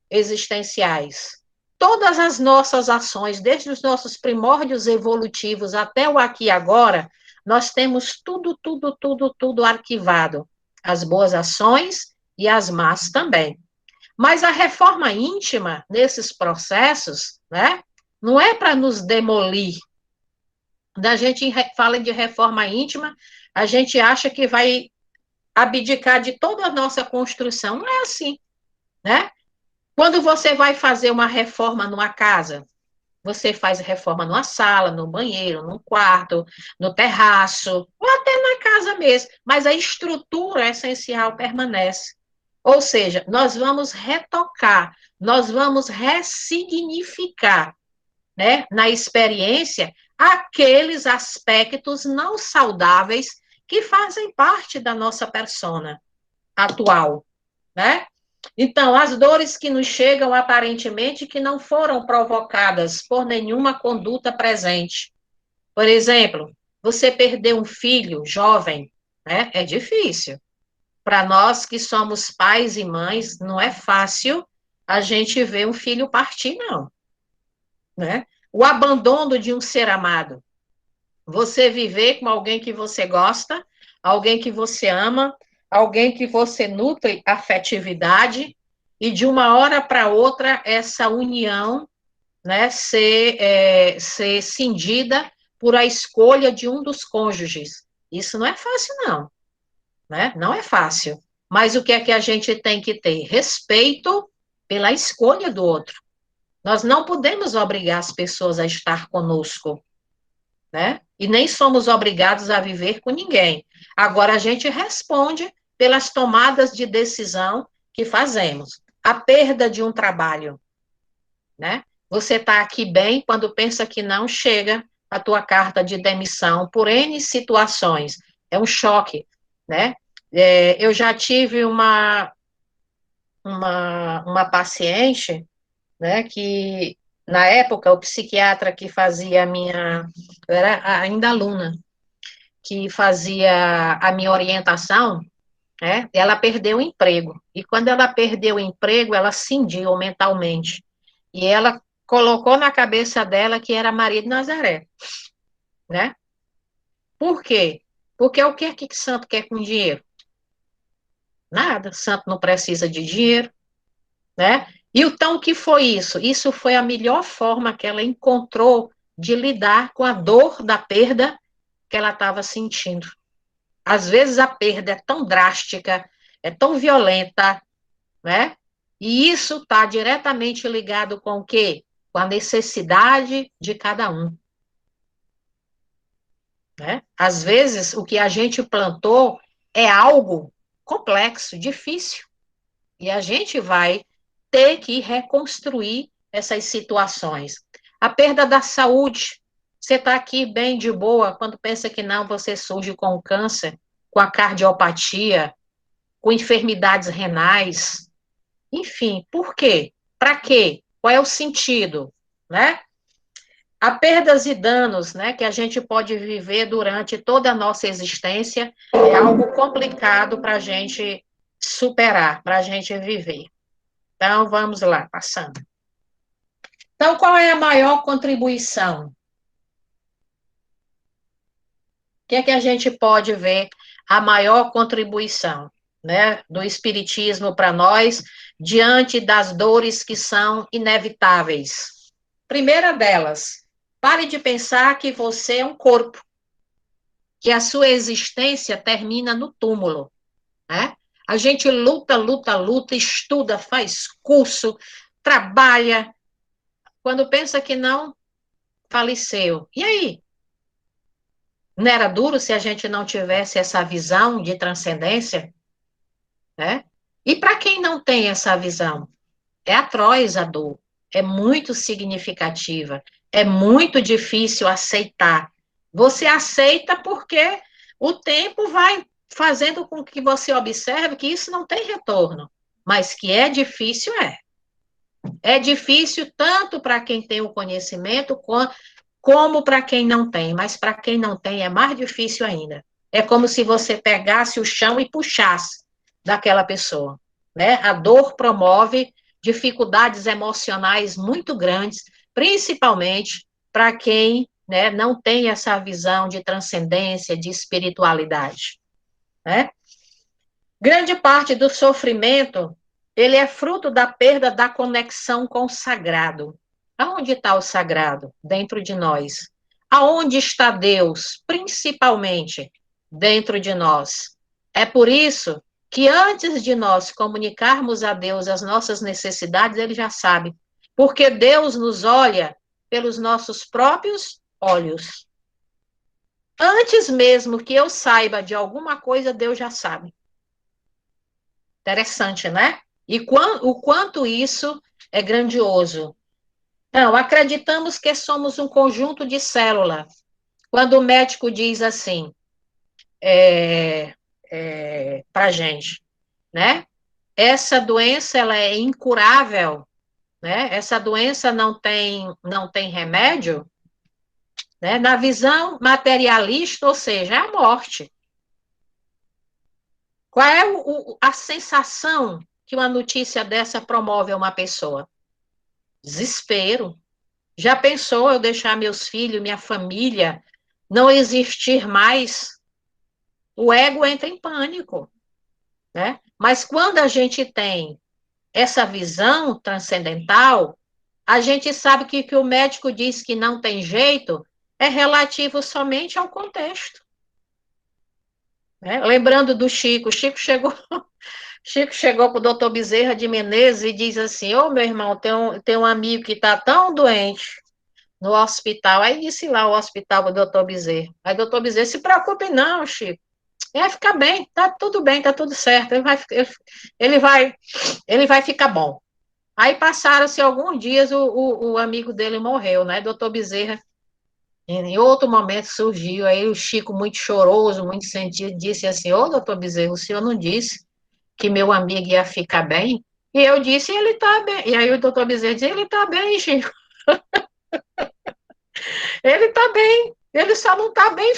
existenciais. Todas as nossas ações, desde os nossos primórdios evolutivos até o aqui e agora, nós temos tudo arquivado. As boas ações e as más também. Mas a reforma íntima, nesses processos, né, não é para nos demolir. Quando a gente fala de reforma íntima, a gente acha que vai abdicar de toda a nossa construção. Não é assim, né? Quando você vai fazer uma reforma numa casa, você faz reforma numa sala, no banheiro, no quarto, no terraço, ou até na casa mesmo, mas a estrutura essencial permanece. Ou seja, nós vamos retocar, nós vamos ressignificar, né, na experiência, aqueles aspectos não saudáveis que fazem parte da nossa persona atual, né? Então, as dores que nos chegam aparentemente que não foram provocadas por nenhuma conduta presente. Por exemplo, você perdeu um filho jovem, né? É difícil. Para nós que somos pais e mães, não é fácil a gente ver um filho partir, não, né? O abandono de um ser amado. Você viver com alguém que você gosta, alguém que você ama, alguém que você nutre afetividade, e de uma hora para outra essa união, né, ser cindida por a escolha de um dos cônjuges. Isso não é fácil, não, né? Não é fácil. Mas o que é que a gente tem que ter? Respeito pela escolha do outro. Nós não podemos obrigar as pessoas a estar conosco, né? E nem somos obrigados a viver com ninguém. Agora, a gente responde pelas tomadas de decisão que fazemos. A perda de um trabalho, né? Você está aqui bem, quando pensa que não, chega a tua carta de demissão por N situações. É um choque, né? Eu já tive uma paciente, né, que na época o psiquiatra que fazia a minha, eu era ainda aluna, que fazia a minha orientação, né, ela perdeu o emprego. E quando ela perdeu o emprego, ela cindiu mentalmente. E ela colocou na cabeça dela que era Maria de Nazaré, né? Por quê? Porque o que é que santo quer com dinheiro? Nada, santo não precisa de dinheiro, né? E então, o que foi isso? Isso foi a melhor forma que ela encontrou de lidar com a dor da perda que ela estava sentindo. Às vezes a perda é tão drástica, é tão violenta, né? E isso está diretamente ligado com o quê? Com a necessidade de cada um, né? Às vezes, o que a gente plantou é algo complexo, difícil, e a gente vai ter que reconstruir essas situações. A perda da saúde. Você está aqui bem de boa, quando pensa que não, você surge com câncer, com a cardiopatia, com enfermidades renais. Enfim, por quê? Para quê? Qual é o sentido, né? Há perdas e danos, né, que a gente pode viver durante toda a nossa existência, é algo complicado para a gente superar, para a gente viver. Então, vamos lá, passando. Então, qual é a maior contribuição? O que é que a gente pode ver a maior contribuição, né, do Espiritismo para nós, diante das dores que são inevitáveis? Primeira delas, Pare de pensar que você é um corpo, que a sua existência termina no túmulo, né? A gente luta, luta, luta, estuda, faz curso, trabalha. Quando pensa que não, faleceu. E aí? Não era duro se a gente não tivesse essa visão de transcendência, né? E para quem não tem essa visão, é atroz a dor, é muito significativa, é muito difícil aceitar. Você aceita porque o tempo vai fazendo com que você observe que isso não tem retorno, mas que é difícil, é. É difícil tanto para quem tem o conhecimento como para quem não tem, mas para quem não tem é mais difícil ainda. É como se você pegasse o chão e puxasse daquela pessoa, né? A dor promove dificuldades emocionais muito grandes, principalmente para quem, né, não tem essa visão de transcendência, de espiritualidade, né? Grande parte do sofrimento, ele é fruto da perda da conexão com o sagrado. Aonde está o sagrado? Dentro de nós. Aonde está Deus? Principalmente dentro de nós. É por isso que antes de nós comunicarmos a Deus as nossas necessidades, ele já sabe. Porque Deus nos olha pelos nossos próprios olhos. Antes mesmo que eu saiba de alguma coisa, Deus já sabe. Interessante, né? E o quanto isso é grandioso. Então, acreditamos que somos um conjunto de células. Quando o médico diz assim, para a gente, né? Essa doença ela é incurável, né? Essa doença não tem remédio, né? Na visão materialista, ou seja, é a morte. Qual é a sensação que uma notícia dessa promove a uma pessoa? Desespero. Já pensou eu deixar meus filhos, minha família, não existir mais? O ego entra em pânico, né? Mas quando a gente tem essa visão transcendental, a gente sabe que o médico diz que não tem jeito é relativo somente ao contexto, né? Lembrando do Chico, Chico chegou para o doutor Bezerra de Menezes e diz assim, ô meu irmão, tem um amigo que está tão doente, no hospital. Aí disse lá o hospital do doutor Bezerra. Aí o doutor Bezerra, se preocupe não, Chico. Ele vai ficar bem, tá tudo certo. Ele vai ficar bom. Aí passaram-se alguns dias, o amigo dele morreu, né? Doutor Bezerra, em outro momento surgiu, aí o Chico, muito choroso, muito sentido, disse assim, ô doutor Bezerra, o senhor não disse que meu amigo ia ficar bem? E eu disse, ele tá bem. E aí o doutor Bezerra disse, ele tá bem, Chico. Ele está bem, ele só não está bem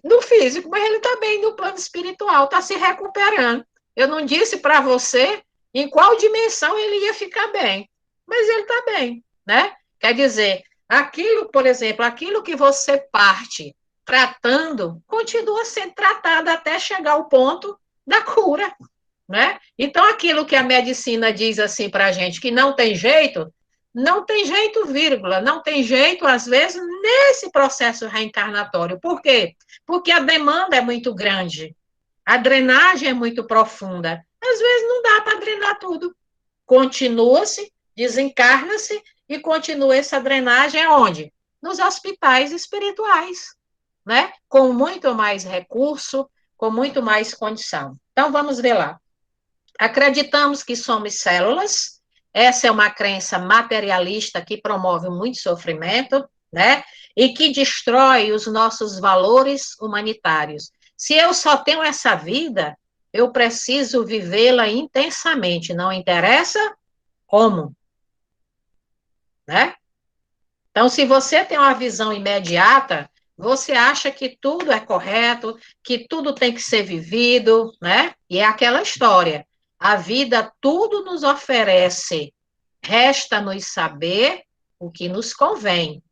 no físico, mas ele está bem no plano espiritual, está se recuperando. Eu não disse para você em qual dimensão ele ia ficar bem, mas ele está bem, né? Quer dizer, aquilo, por exemplo, aquilo que você parte tratando, continua sendo tratado até chegar ao ponto da cura, né? Então, aquilo que a medicina diz assim para a gente, que não tem jeito, não tem jeito, vírgula, não tem jeito, às vezes, nesse processo reencarnatório. Por quê? Porque a demanda é muito grande, a drenagem é muito profunda. Às vezes não dá para drenar tudo. Continua-se, desencarna-se e continua essa drenagem aonde? Nos hospitais espirituais, né? Com muito mais recurso, com muito mais condição. Então, vamos ver lá. Acreditamos que somos células, essa é uma crença materialista que promove muito sofrimento, né? E que destrói os nossos valores humanitários. Se eu só tenho essa vida, eu preciso vivê-la intensamente, não interessa como, né? Então, se você tem uma visão imediata, você acha que tudo é correto, que tudo tem que ser vivido, né? E é aquela história. A vida tudo nos oferece, resta-nos saber o que nos convém.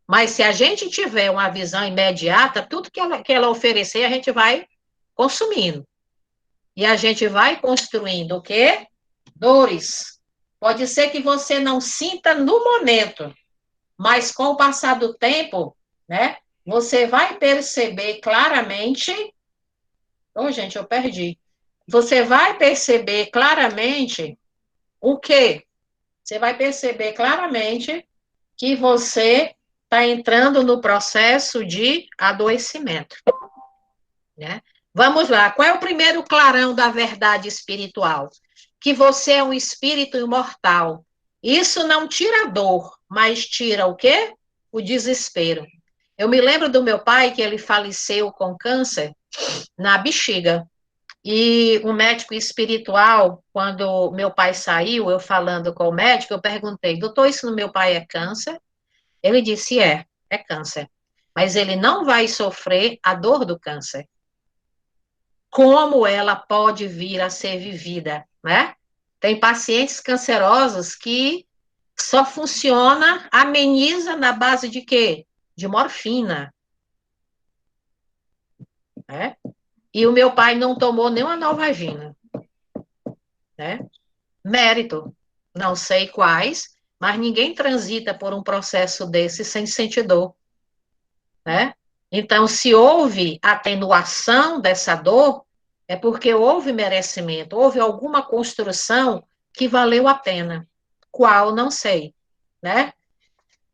Mas se a gente tiver uma visão imediata, tudo que ela oferecer, a gente vai consumindo. E a gente vai construindo o quê? Dores. Pode ser que você não sinta no momento, mas com o passar do tempo, né, você vai perceber claramente. Oh, gente, eu perdi. Você vai perceber claramente o quê? Você vai perceber claramente que você está entrando no processo de adoecimento, né? Vamos lá, qual é o primeiro clarão da verdade espiritual? Que você é um espírito imortal. Isso não tira a dor, mas tira o quê? O desespero. Eu me lembro do meu pai, que ele faleceu com câncer na bexiga. E o médico espiritual, quando meu pai saiu, eu falando com o médico, eu perguntei, doutor, isso no meu pai é câncer? Ele disse, é câncer. Mas ele não vai sofrer a dor do câncer. Como ela pode vir a ser vivida, né? Tem pacientes cancerosos que só funciona, ameniza na base de quê? De morfina, né? E o meu pai não tomou nenhuma Novalgina, né? Mérito, não sei quais, mas ninguém transita por um processo desse sem sentir dor, né? Então, se houve atenuação dessa dor, é porque houve merecimento, houve alguma construção que valeu a pena. Qual, não sei, né?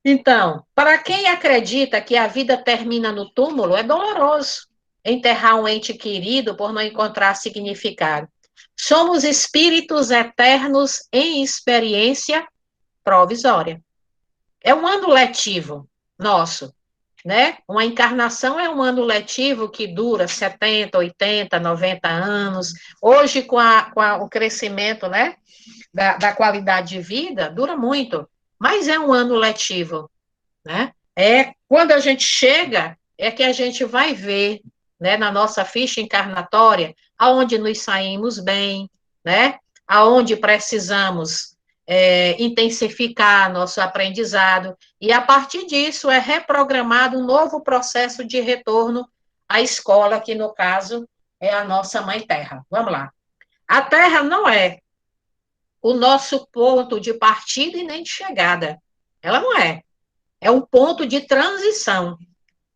Então, para quem acredita que a vida termina no túmulo, é doloroso enterrar um ente querido por não encontrar significado. Somos espíritos eternos em experiência provisória. É um ano letivo nosso, né? Uma encarnação é um ano letivo que dura 70, 80, 90 anos. Hoje, o crescimento, né, da qualidade de vida, dura muito, mas é um ano letivo, né? É quando a gente chega, é que a gente vai ver, né, na nossa ficha encarnatória, aonde nos saímos bem, né? Aonde precisamos intensificar nosso aprendizado, e a partir disso é reprogramado um novo processo de retorno à escola, que no caso é a nossa mãe Terra. Vamos lá. A Terra não é o nosso ponto de partida e nem de chegada. Ela não é. É um ponto de transição.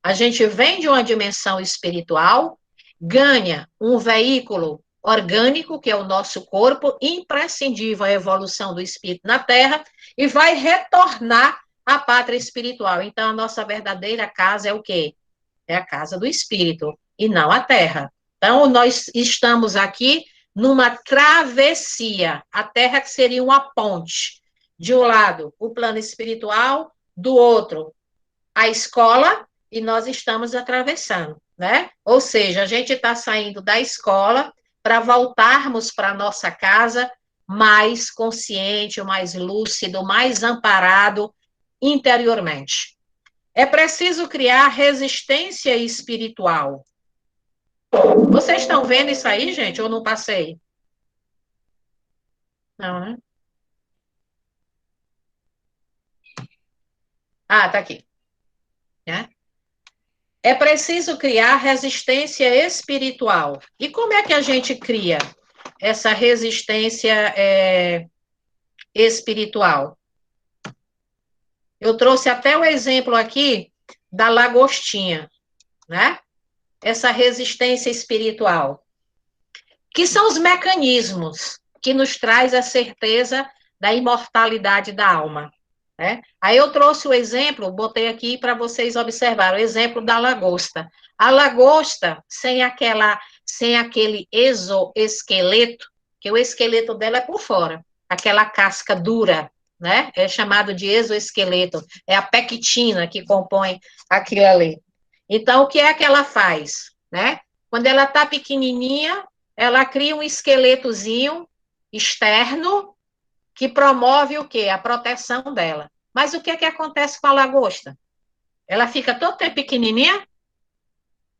A gente vem de uma dimensão espiritual, ganha um veículo orgânico, que é o nosso corpo, imprescindível à evolução do espírito na Terra, e vai retornar à pátria espiritual. Então, a nossa verdadeira casa é o quê? É a casa do espírito, e não a Terra. Então, nós estamos aqui numa travessia. A Terra que seria uma ponte. De um lado, o plano espiritual, do outro, a escola, e nós estamos atravessando, né? Ou seja, a gente está saindo da escola para voltarmos para a nossa casa mais consciente, mais lúcido, mais amparado interiormente. É preciso criar resistência espiritual. Vocês estão vendo isso aí, gente? Ou não passei? Não, né? Ah, tá aqui. Né? É preciso criar resistência espiritual. E como é que a gente cria essa resistência espiritual? Eu trouxe até o exemplo aqui da lagostinha, né? Essa resistência espiritual, que são os mecanismos que nos traz a certeza da imortalidade da alma. Né? Aí eu trouxe o exemplo, botei aqui para vocês observarem, o exemplo da lagosta. A lagosta, sem aquele exoesqueleto, que o esqueleto dela é por fora, aquela casca dura, né? É chamado de exoesqueleto, é a pectina que compõe aquilo ali. Então, o que é que ela faz? Né? Quando ela está pequenininha, ela cria um esqueletozinho externo, que promove o quê? A proteção dela. Mas o que é que acontece com a lagosta? Ela fica todo tempo pequenininha?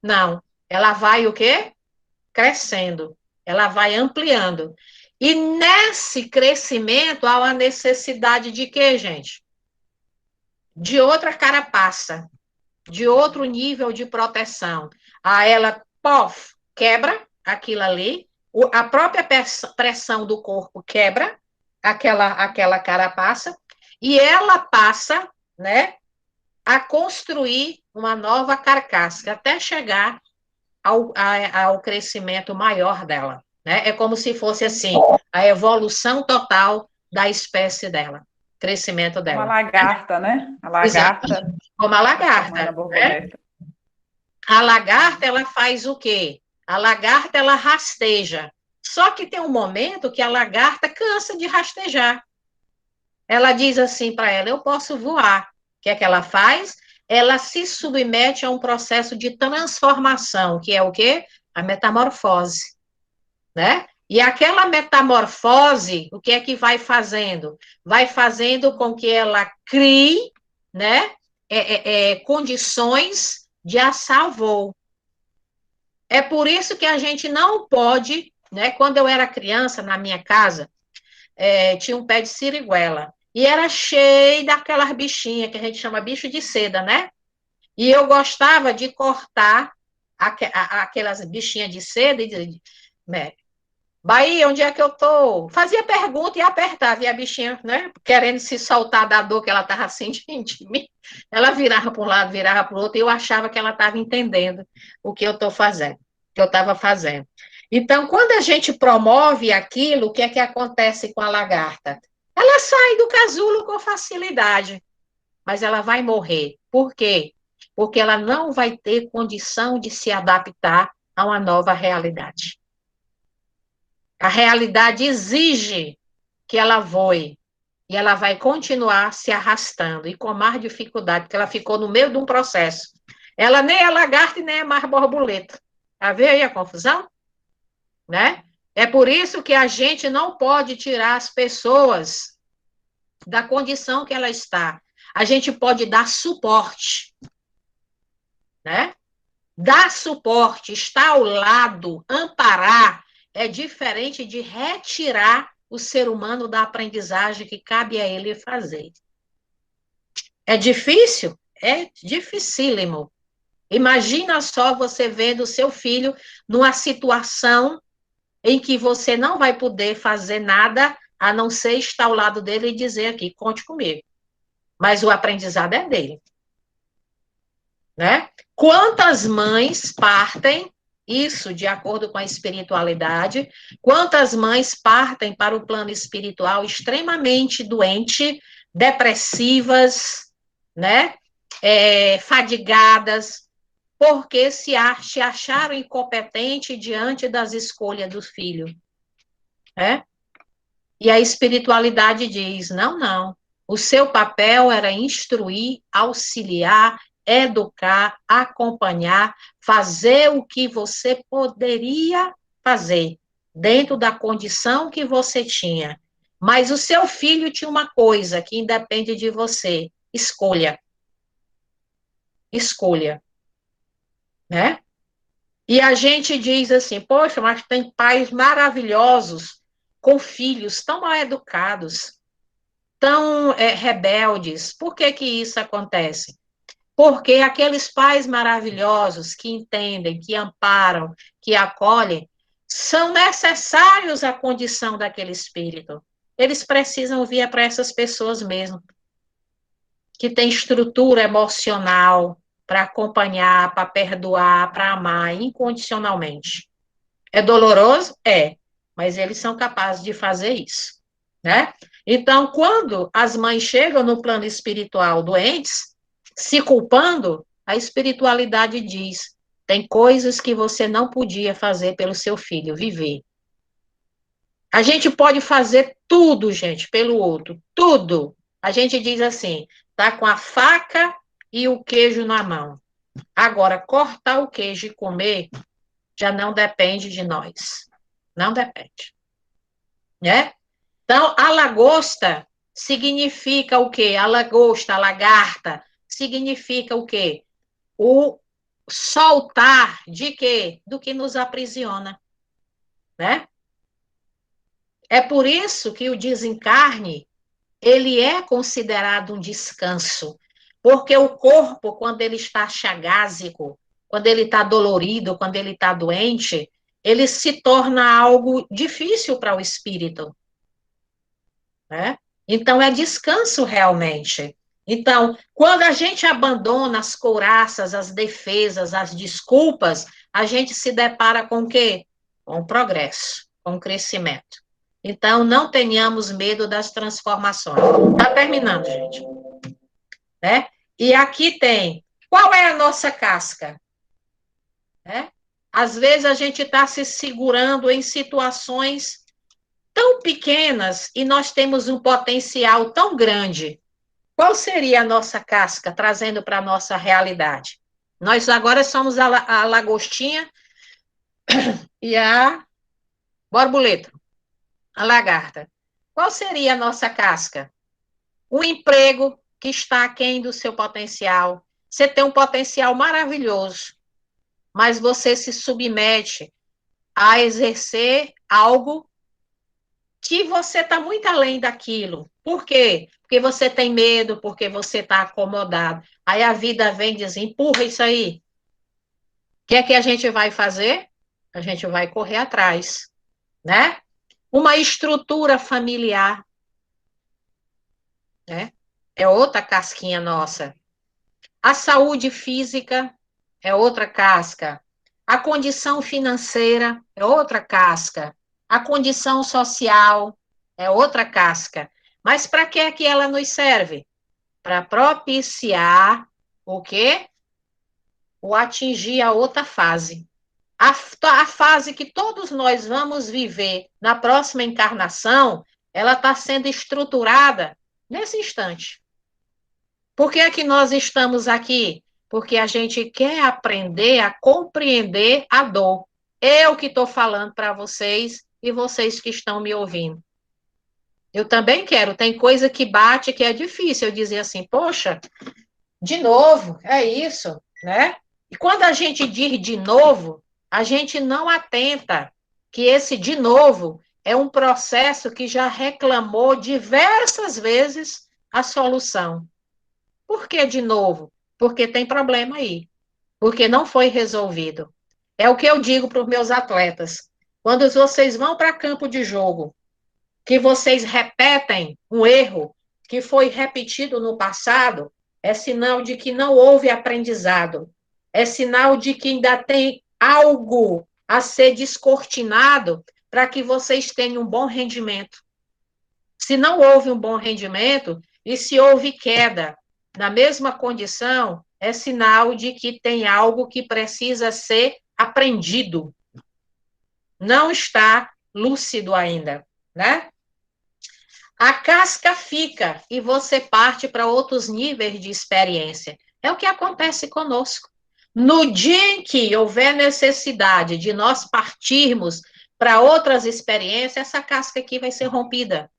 Não. Ela vai o quê? Crescendo. Ela vai ampliando. E nesse crescimento há uma necessidade de quê, gente? De outra carapaça, de outro nível de proteção. Aí ela, pof, quebra aquilo ali, a própria pressão do corpo quebra aquela carapaça, e ela passa né, a construir uma nova carcaça, até chegar ao crescimento maior dela, né? É como se fosse assim, a evolução total da espécie dela, crescimento Uma dela. lagarta, né? A Exatamente, lagarta como a transformando a lagarta, né? borboleta. A lagarta, ela faz o quê? A lagarta, ela rasteja. Só que tem um momento que a lagarta cansa de rastejar. Ela diz assim para ela: eu posso voar. O que é que ela faz? Ela se submete a um processo de transformação, que é o quê? A metamorfose, né? E aquela metamorfose, o que é que vai fazendo? Vai fazendo com que ela crie, né, condições de assar voo. É por isso que a gente não pode, né? Quando eu era criança, na minha casa, tinha um pé de siriguela. E era cheio daquelas bichinhas que a gente chama bicho de seda, né? E eu gostava de cortar aquelas bichinhas de seda e dizer, né? Bahia, onde é que eu tô? Fazia pergunta e apertava, e a bichinha, né, querendo se soltar da dor que ela estava sentindo de mim, ela virava para um lado, virava para o outro, e eu achava que ela estava entendendo o que eu estou fazendo, o que eu estava fazendo. Então, quando a gente promove aquilo, o que é que acontece com a lagarta? Ela sai do casulo com facilidade, mas ela vai morrer. Por quê? Porque ela não vai ter condição de se adaptar a uma nova realidade. A realidade exige que ela voe e ela vai continuar se arrastando e com mais dificuldade, porque ela ficou no meio de um processo. Ela nem é lagarta e nem é mais borboleta. Tá vendo aí a confusão? Né? É por isso que a gente não pode tirar as pessoas da condição que ela está. A gente pode dar suporte, né? Dar suporte, estar ao lado, amparar, é diferente de retirar o ser humano da aprendizagem que cabe a ele fazer. É difícil? É dificílimo. Imagina só você vendo o seu filho numa situação em que você não vai poder fazer nada a não ser estar ao lado dele e dizer aqui, conte comigo. Mas o aprendizado é dele, né? Quantas mães partem, isso de acordo com a espiritualidade, quantas mães partem para o plano espiritual extremamente doente, depressivas, né? Fadigadas, porque se acharam incompetentes diante das escolhas do filho, né? E a espiritualidade diz: não, não. O seu papel era instruir, auxiliar, educar, acompanhar, fazer o que você poderia fazer, dentro da condição que você tinha. Mas o seu filho tinha uma coisa que independe de você: escolha. Escolha, né? E a gente diz assim: poxa, mas tem pais maravilhosos com filhos tão mal educados, tão rebeldes. Por que que isso acontece? Porque aqueles pais maravilhosos que entendem, que amparam, que acolhem, são necessários à condição daquele espírito. Eles precisam vir para essas pessoas mesmo, que têm estrutura emocional para acompanhar, para perdoar, para amar incondicionalmente. É doloroso? É, mas eles são capazes de fazer isso, né? Então, quando as mães chegam no plano espiritual doentes, se culpando, a espiritualidade diz: tem coisas que você não podia fazer pelo seu filho, viver. A gente pode fazer tudo, gente, pelo outro, tudo. A gente diz assim: tá com a faca e o queijo na mão. Agora, cortar o queijo e comer já não depende de nós. Não depende, né? Então, a lagosta significa o quê? A lagosta, a lagarta, significa o quê? O soltar de quê? Do que nos aprisiona, né? É por isso que o desencarne, ele é considerado um descanso, porque o corpo, quando ele está chagásico, quando ele está dolorido, quando ele está doente, ele se torna algo difícil para o espírito, né? Então, é descanso realmente. Então, quando a gente abandona as couraças, as defesas, as desculpas, a gente se depara com o quê? Com o progresso, com o crescimento. Então, não tenhamos medo das transformações. Está terminando, gente. Né? E aqui tem, qual é a nossa casca? Né? Às vezes a gente está se segurando em situações tão pequenas e nós temos um potencial tão grande. Qual seria a nossa casca, trazendo para a nossa realidade? Nós agora somos a lagostinha e a borboleta, a lagarta. Qual seria a nossa casca? O emprego que está aquém do seu potencial. Você tem um potencial maravilhoso, mas você se submete a exercer algo que você está muito além daquilo. Por quê? Porque você tem medo, porque você está acomodado. Aí a vida vem e diz, empurra isso aí. O que é que a gente vai fazer? A gente vai correr atrás, né? Uma estrutura familiar, né? É outra casquinha nossa. A saúde física é outra casca. A condição financeira é outra casca. A condição social é outra casca. Mas para que é que ela nos serve? Para propiciar o quê? O atingir a outra fase. A fase que todos nós vamos viver na próxima encarnação, ela está sendo estruturada nesse instante. Por que é que nós estamos aqui? Porque a gente quer aprender a compreender a dor. Eu que estou falando para vocês e vocês que estão me ouvindo. Eu também quero. Tem coisa que bate que é difícil eu dizer assim, poxa, de novo, é isso, né? E quando a gente diz de novo, a gente não atenta que esse de novo é um processo que já reclamou diversas vezes a solução. Por que de novo? Porque tem problema aí, porque não foi resolvido. É o que eu digo para os meus atletas. Quando vocês vão para campo de jogo, que vocês repetem um erro que foi repetido no passado, é sinal de que não houve aprendizado. É sinal de que ainda tem algo a ser descortinado para que vocês tenham um bom rendimento. Se não houve um bom rendimento, e se houve queda na mesma condição, é sinal de que tem algo que precisa ser aprendido. Não está lúcido ainda, né? A casca fica e você parte para outros níveis de experiência. É o que acontece conosco. No dia em que houver necessidade de nós partirmos para outras experiências, essa casca aqui vai ser rompida.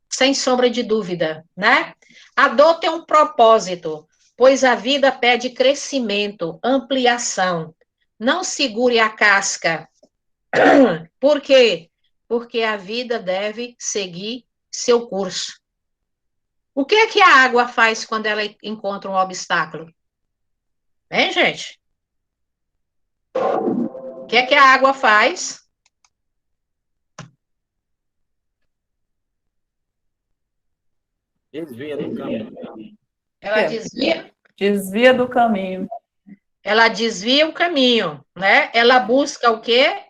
Sem sombra de dúvida, né? A dor tem um propósito, pois a vida pede crescimento, ampliação. Não segure a casca. Por quê? Porque a vida deve seguir seu curso. O que é que a água faz quando ela encontra um obstáculo? Hein, gente? O que é que a água faz? Desvia do caminho. Ela desvia. Desvia do caminho. Ela desvia o caminho, né? Ela busca o quê?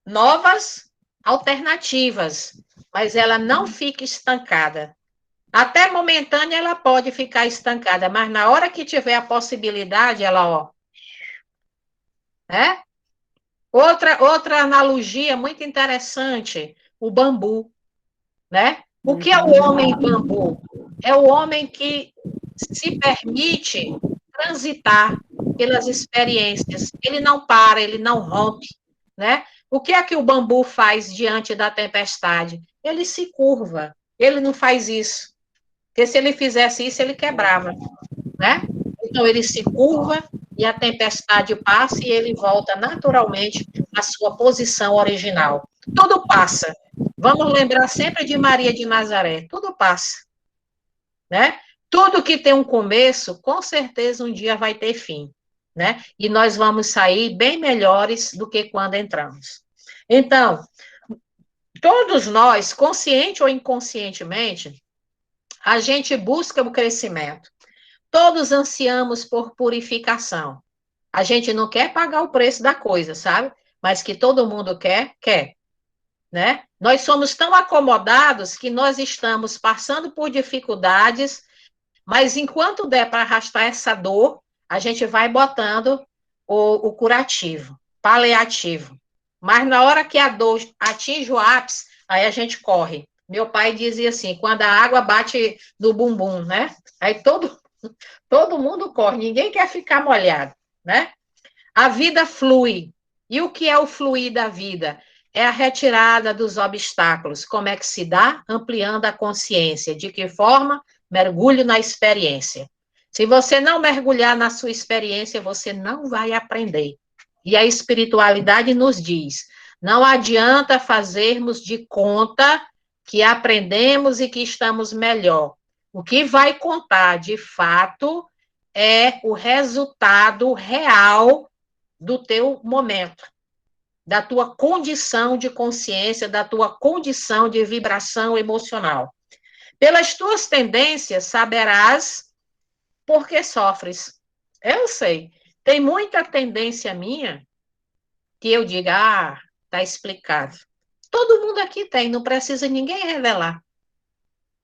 Novas alternativas, mas ela não fica estancada. Até momentânea ela pode ficar estancada, mas na hora que tiver a possibilidade, ela, ó, né? Outra analogia muito interessante, o bambu, né? O que é o homem bambu? É o homem que se permite transitar pelas experiências. Ele não para, ele não rompe, né? O que é que o bambu faz diante da tempestade? Ele se curva. Ele não faz isso. Porque se ele fizesse isso, ele quebrava, né? Então ele se curva e a tempestade passa e ele volta naturalmente à sua posição original. Tudo passa. Vamos lembrar sempre de Maria de Nazaré. Tudo passa, né? Tudo que tem um começo, com certeza um dia vai ter fim, né? E nós vamos sair bem melhores do que quando entramos. Então, todos nós, consciente ou inconscientemente, a gente busca o crescimento. Todos ansiamos por purificação. A gente não quer pagar o preço da coisa, sabe? Mas que todo mundo quer, quer, né? Nós somos tão acomodados que nós estamos passando por dificuldades, mas enquanto der para arrastar essa dor, a gente vai botando o curativo, paliativo. Mas na hora que a dor atinge o ápice, aí a gente corre. Meu pai dizia assim, quando a água bate no bumbum, né? Aí todo mundo corre, ninguém quer ficar molhado, né? A vida flui. E o que é o fluir da vida? É a retirada dos obstáculos. Como é que se dá? Ampliando a consciência. De que forma? Mergulho na experiência. Se você não mergulhar na sua experiência, você não vai aprender. E a espiritualidade nos diz: não adianta fazermos de conta que aprendemos e que estamos melhor. O que vai contar, de fato, é o resultado real do teu momento, da tua condição de consciência, da tua condição de vibração emocional. Pelas tuas tendências, saberás por que sofres. Eu sei. Tem muita tendência minha que eu diga, tá explicado. Todo mundo aqui tem, não precisa ninguém revelar.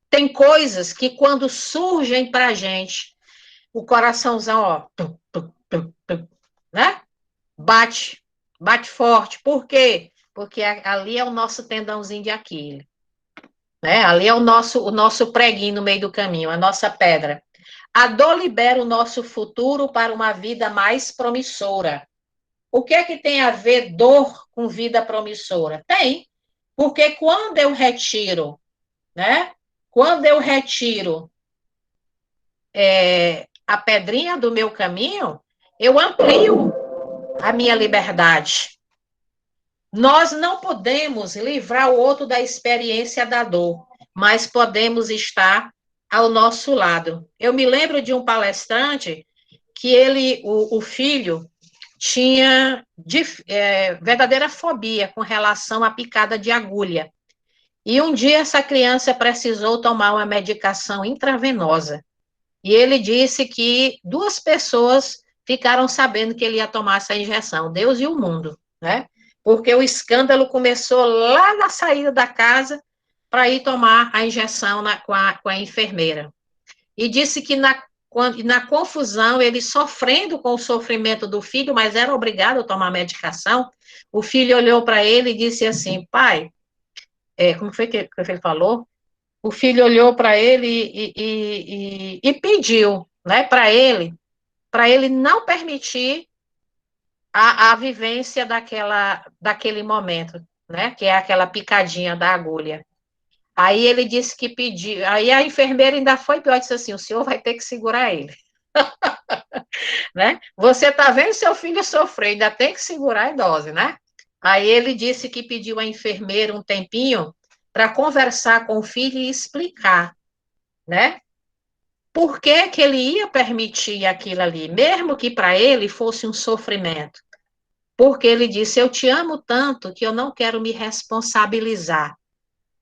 Tem coisas que quando surgem pra gente, o coraçãozão, ó, né? Bate forte. Por quê? Porque ali é o nosso tendãozinho de Aquiles, né? Ali é o nosso preguinho no meio do caminho, a nossa pedra. A dor libera o nosso futuro para uma vida mais promissora. O que é que tem a ver dor com vida promissora? Tem, porque quando eu retiro, né? Quando eu retiro a pedrinha do meu caminho, eu amplio a minha liberdade. Nós não podemos livrar o outro da experiência da dor, mas podemos estar ao nosso lado. Eu me lembro de um palestrante que o filho, tinha verdadeira fobia com relação à picada de agulha. E um dia essa criança precisou tomar uma medicação intravenosa. E ele disse que 2 pessoas ficaram sabendo que ele ia tomar essa injeção, Deus e o mundo, né? Porque o escândalo começou lá na saída da casa para ir tomar a injeção com a enfermeira. E disse que na confusão, ele sofrendo com o sofrimento do filho, mas era obrigado a tomar medicação, o filho olhou para ele e disse assim, pai, como foi que ele falou? O filho olhou para ele e pediu, né, para ele não permitir a vivência daquele momento, né, que é aquela picadinha da agulha. Aí ele disse que pediu, aí a enfermeira ainda foi pior, disse assim, o senhor vai ter que segurar ele, né? Você está vendo seu filho sofrer, ainda tem que segurar a dose, né? Aí ele disse que pediu à enfermeira um tempinho para conversar com o filho e explicar, né? Por que que ele ia permitir aquilo ali, mesmo que para ele fosse um sofrimento? Porque ele disse, eu te amo tanto que eu não quero me responsabilizar,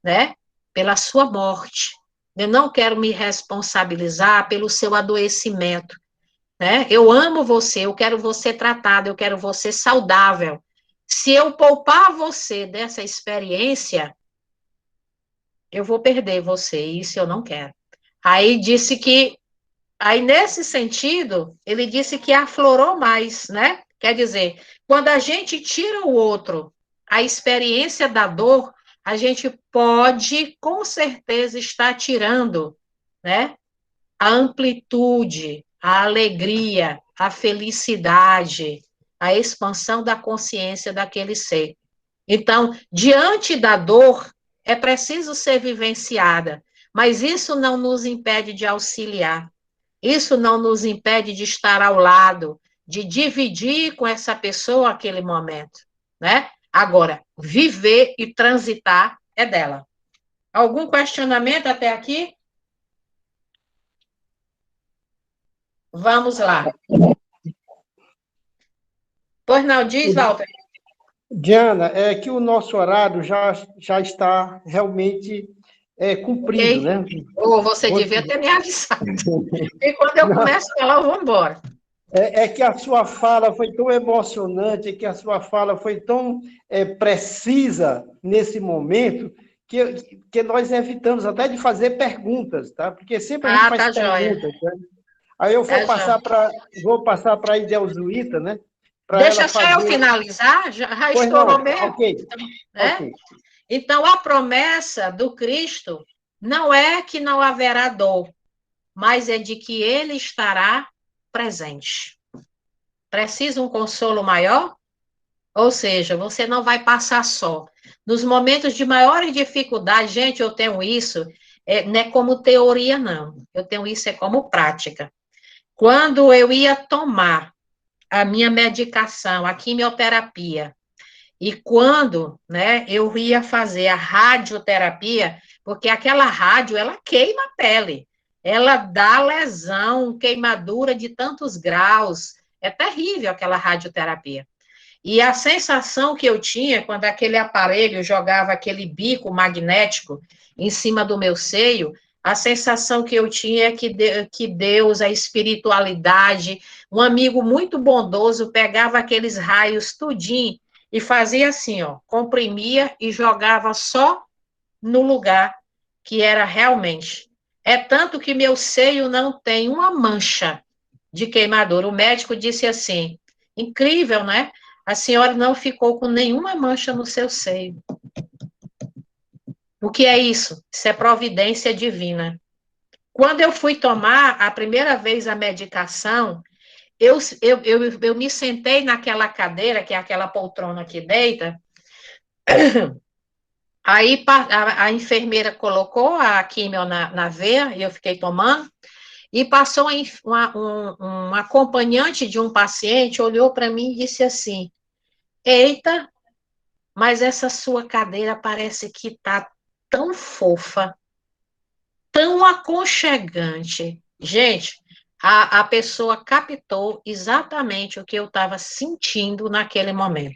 né? Pela sua morte. Eu não quero me responsabilizar pelo seu adoecimento, né? Eu amo você, eu quero você tratado, eu quero você saudável. Se eu poupar você dessa experiência, eu vou perder você, e isso eu não quero. Aí nesse sentido, ele disse que aflorou mais, né? Quer dizer, quando a gente tira o outro, a experiência da dor, a gente pode, com certeza, estar tirando, né? A amplitude, a alegria, a felicidade, a expansão da consciência daquele ser. Então, diante da dor, é preciso ser vivenciada, mas isso não nos impede de auxiliar, isso não nos impede de estar ao lado, de dividir com essa pessoa aquele momento, né? Agora, viver e transitar é dela. Algum questionamento até aqui? Vamos lá. Pois não, diz, Walter. Diana, é que o nosso horário já está realmente cumprido, Ok? né? Ou você Vou- devia ter me avisado. E quando eu Não, começo a falar, eu vou embora. é que a sua fala foi tão emocionante, que a sua fala foi tão precisa nesse momento, que nós evitamos até de fazer perguntas, tá? Porque sempre a gente Ah, faz tá joia. perguntas, né? Aí eu Tá joia. vou passar para a Idelzuíta, né? Para ela Deixa só eu fazer. finalizar, já Pois estourou não, mesmo, ok, né? ok. Então, a promessa do Cristo não é que não haverá dor, mas é de que ele estará presente. Precisa um consolo maior? Ou seja, você não vai passar só. Nos momentos de maior dificuldade, gente, eu tenho isso, não é como teoria, não. Eu tenho isso é como prática. Quando eu ia tomar a minha medicação, a quimioterapia, e quando, né, eu ia fazer a radioterapia, porque aquela rádio, ela queima a pele, ela dá lesão, queimadura de tantos graus, é terrível aquela radioterapia. E a sensação que eu tinha quando aquele aparelho jogava aquele bico magnético em cima do meu seio, a sensação que eu tinha é que Deus, a espiritualidade, um amigo muito bondoso pegava aqueles raios tudinho e fazia assim, ó, comprimia e jogava só no lugar que era realmente. É tanto que meu seio não tem uma mancha de queimadura. O médico disse assim: incrível, né? A senhora não ficou com nenhuma mancha no seu seio. O que é isso? Isso é providência divina. Quando eu fui tomar a primeira vez a medicação, eu me sentei naquela cadeira, que é aquela poltrona que deita, aí a enfermeira colocou a químio na veia, e eu fiquei tomando, e passou um acompanhante de um paciente, olhou para mim e disse assim: eita, mas essa sua cadeira parece que está tão fofa, tão aconchegante. Gente, a pessoa captou exatamente o que eu estava sentindo naquele momento.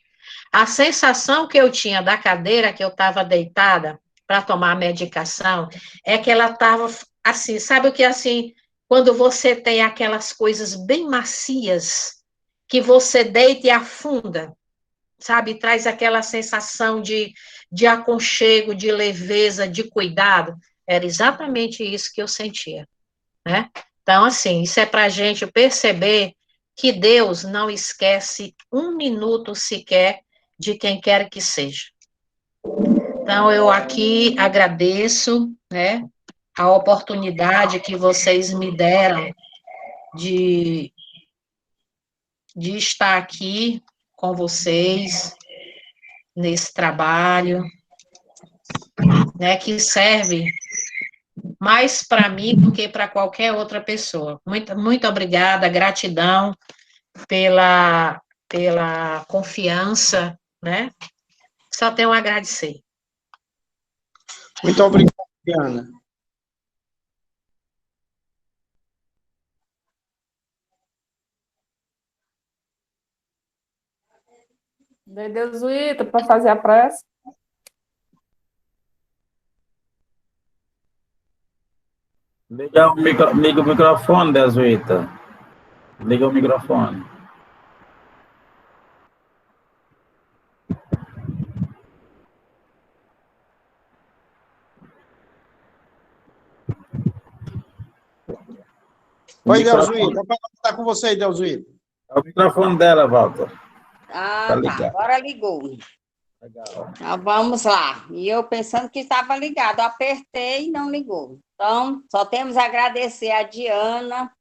A sensação que eu tinha da cadeira que eu estava deitada para tomar a medicação é que ela estava assim, sabe o que é assim? Quando você tem aquelas coisas bem macias que você deita e afunda, sabe? Traz aquela sensação de aconchego, de leveza, de cuidado. Era exatamente isso que eu sentia, né? Então, assim, isso é para a gente perceber que Deus não esquece um minuto sequer de quem quer que seja. Então, eu aqui agradeço, né, a oportunidade que vocês me deram de, de estar aqui com vocês nesse trabalho, né, que serve mais para mim do que para qualquer outra pessoa. Muito obrigada, gratidão pela confiança, né? Só tenho a agradecer. Muito obrigado, Diana. Dei Desuíta para fazer a prece. Liga o microfone, Desuíta. Liga o microfone. O Oi, microfone. Delzuíta. Está com você, Delzuíta. É o microfone dela, Walter. Ah, Tá tá. ligado. Agora ligou. Legal. Então, vamos lá. E eu pensando que estava ligado, apertei e não ligou. Então, só temos a agradecer a Diana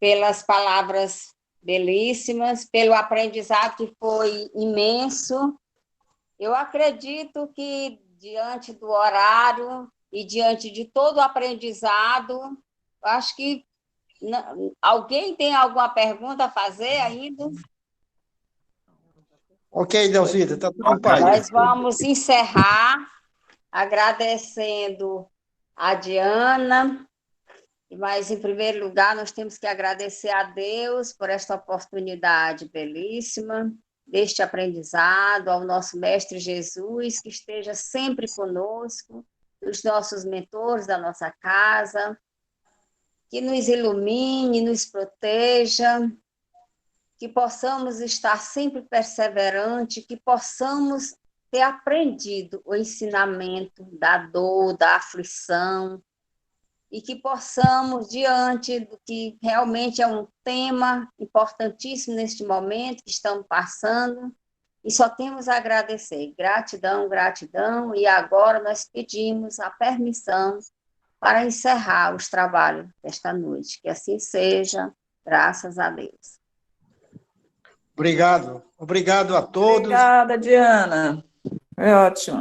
pelas palavras belíssimas, pelo aprendizado que foi imenso. Eu acredito que, diante do horário e diante de todo o aprendizado, eu acho que alguém tem alguma pergunta a fazer ainda? Ok, Delzuíta, está tudo em paz. Nós vamos encerrar agradecendo a Diana, mas, em primeiro lugar, nós temos que agradecer a Deus por esta oportunidade belíssima, deste aprendizado, ao nosso Mestre Jesus, que esteja sempre conosco, os nossos mentores da nossa casa, que nos ilumine, nos proteja, que possamos estar sempre perseverantes, que possamos ter aprendido o ensinamento da dor, da aflição, e que possamos, diante do que realmente é um tema importantíssimo neste momento que estamos passando, e só temos a agradecer. Gratidão, gratidão, e agora nós pedimos a permissão para encerrar os trabalhos desta noite. Que assim seja, graças a Deus. Obrigado. Obrigado a todos. Obrigada, Diana. Foi ótimo.